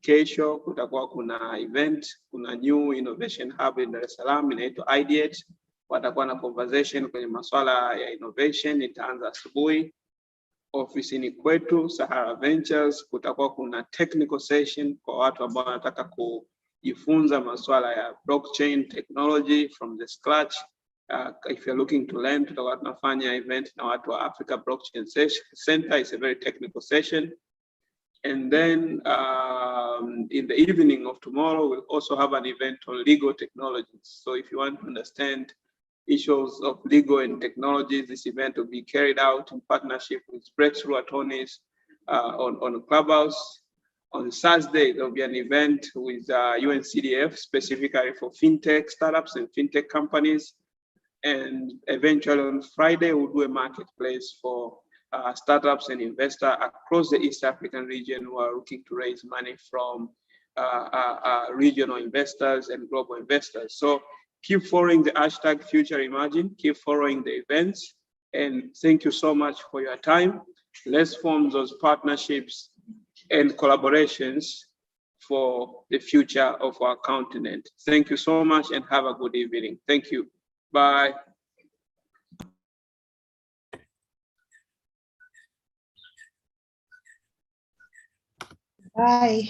Kesho kutakuwa kuna event, kuna New Innovation Hub in Dar es Salaam inaitwa Ideate. Watakuwa na conversation kwenye masuala ya innovation, itaanza asubuhi. Ofisini kwetu Sahara Ventures kutakuwa kuna technical session kwa watu ambao wanataka kujifunza masuala ya blockchain technology from the scratch. If you're looking to learn, tutakuwa tunafanya event na watu wa Africa Blockchain Center. It's a very technical session. And then in the evening of tomorrow, we'll also have an event on legal technologies. So if you want to understand issues of legal and technologies, this event will be carried out in partnership with Breakthrough Attorneys on Clubhouse. On Thursday, there'll be an event with UNCDF specifically for fintech startups and fintech companies. And eventually on Friday, we'll do a marketplace for startups and investors across the East African region who are looking to raise money from regional investors and global investors. So keep following the hashtag Future Imagine, keep following the events, and thank you so much for your time. Let's form those partnerships and collaborations for the future of our continent. Thank you so much and have a good evening. Thank you. Bye. Bye.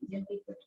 Then we put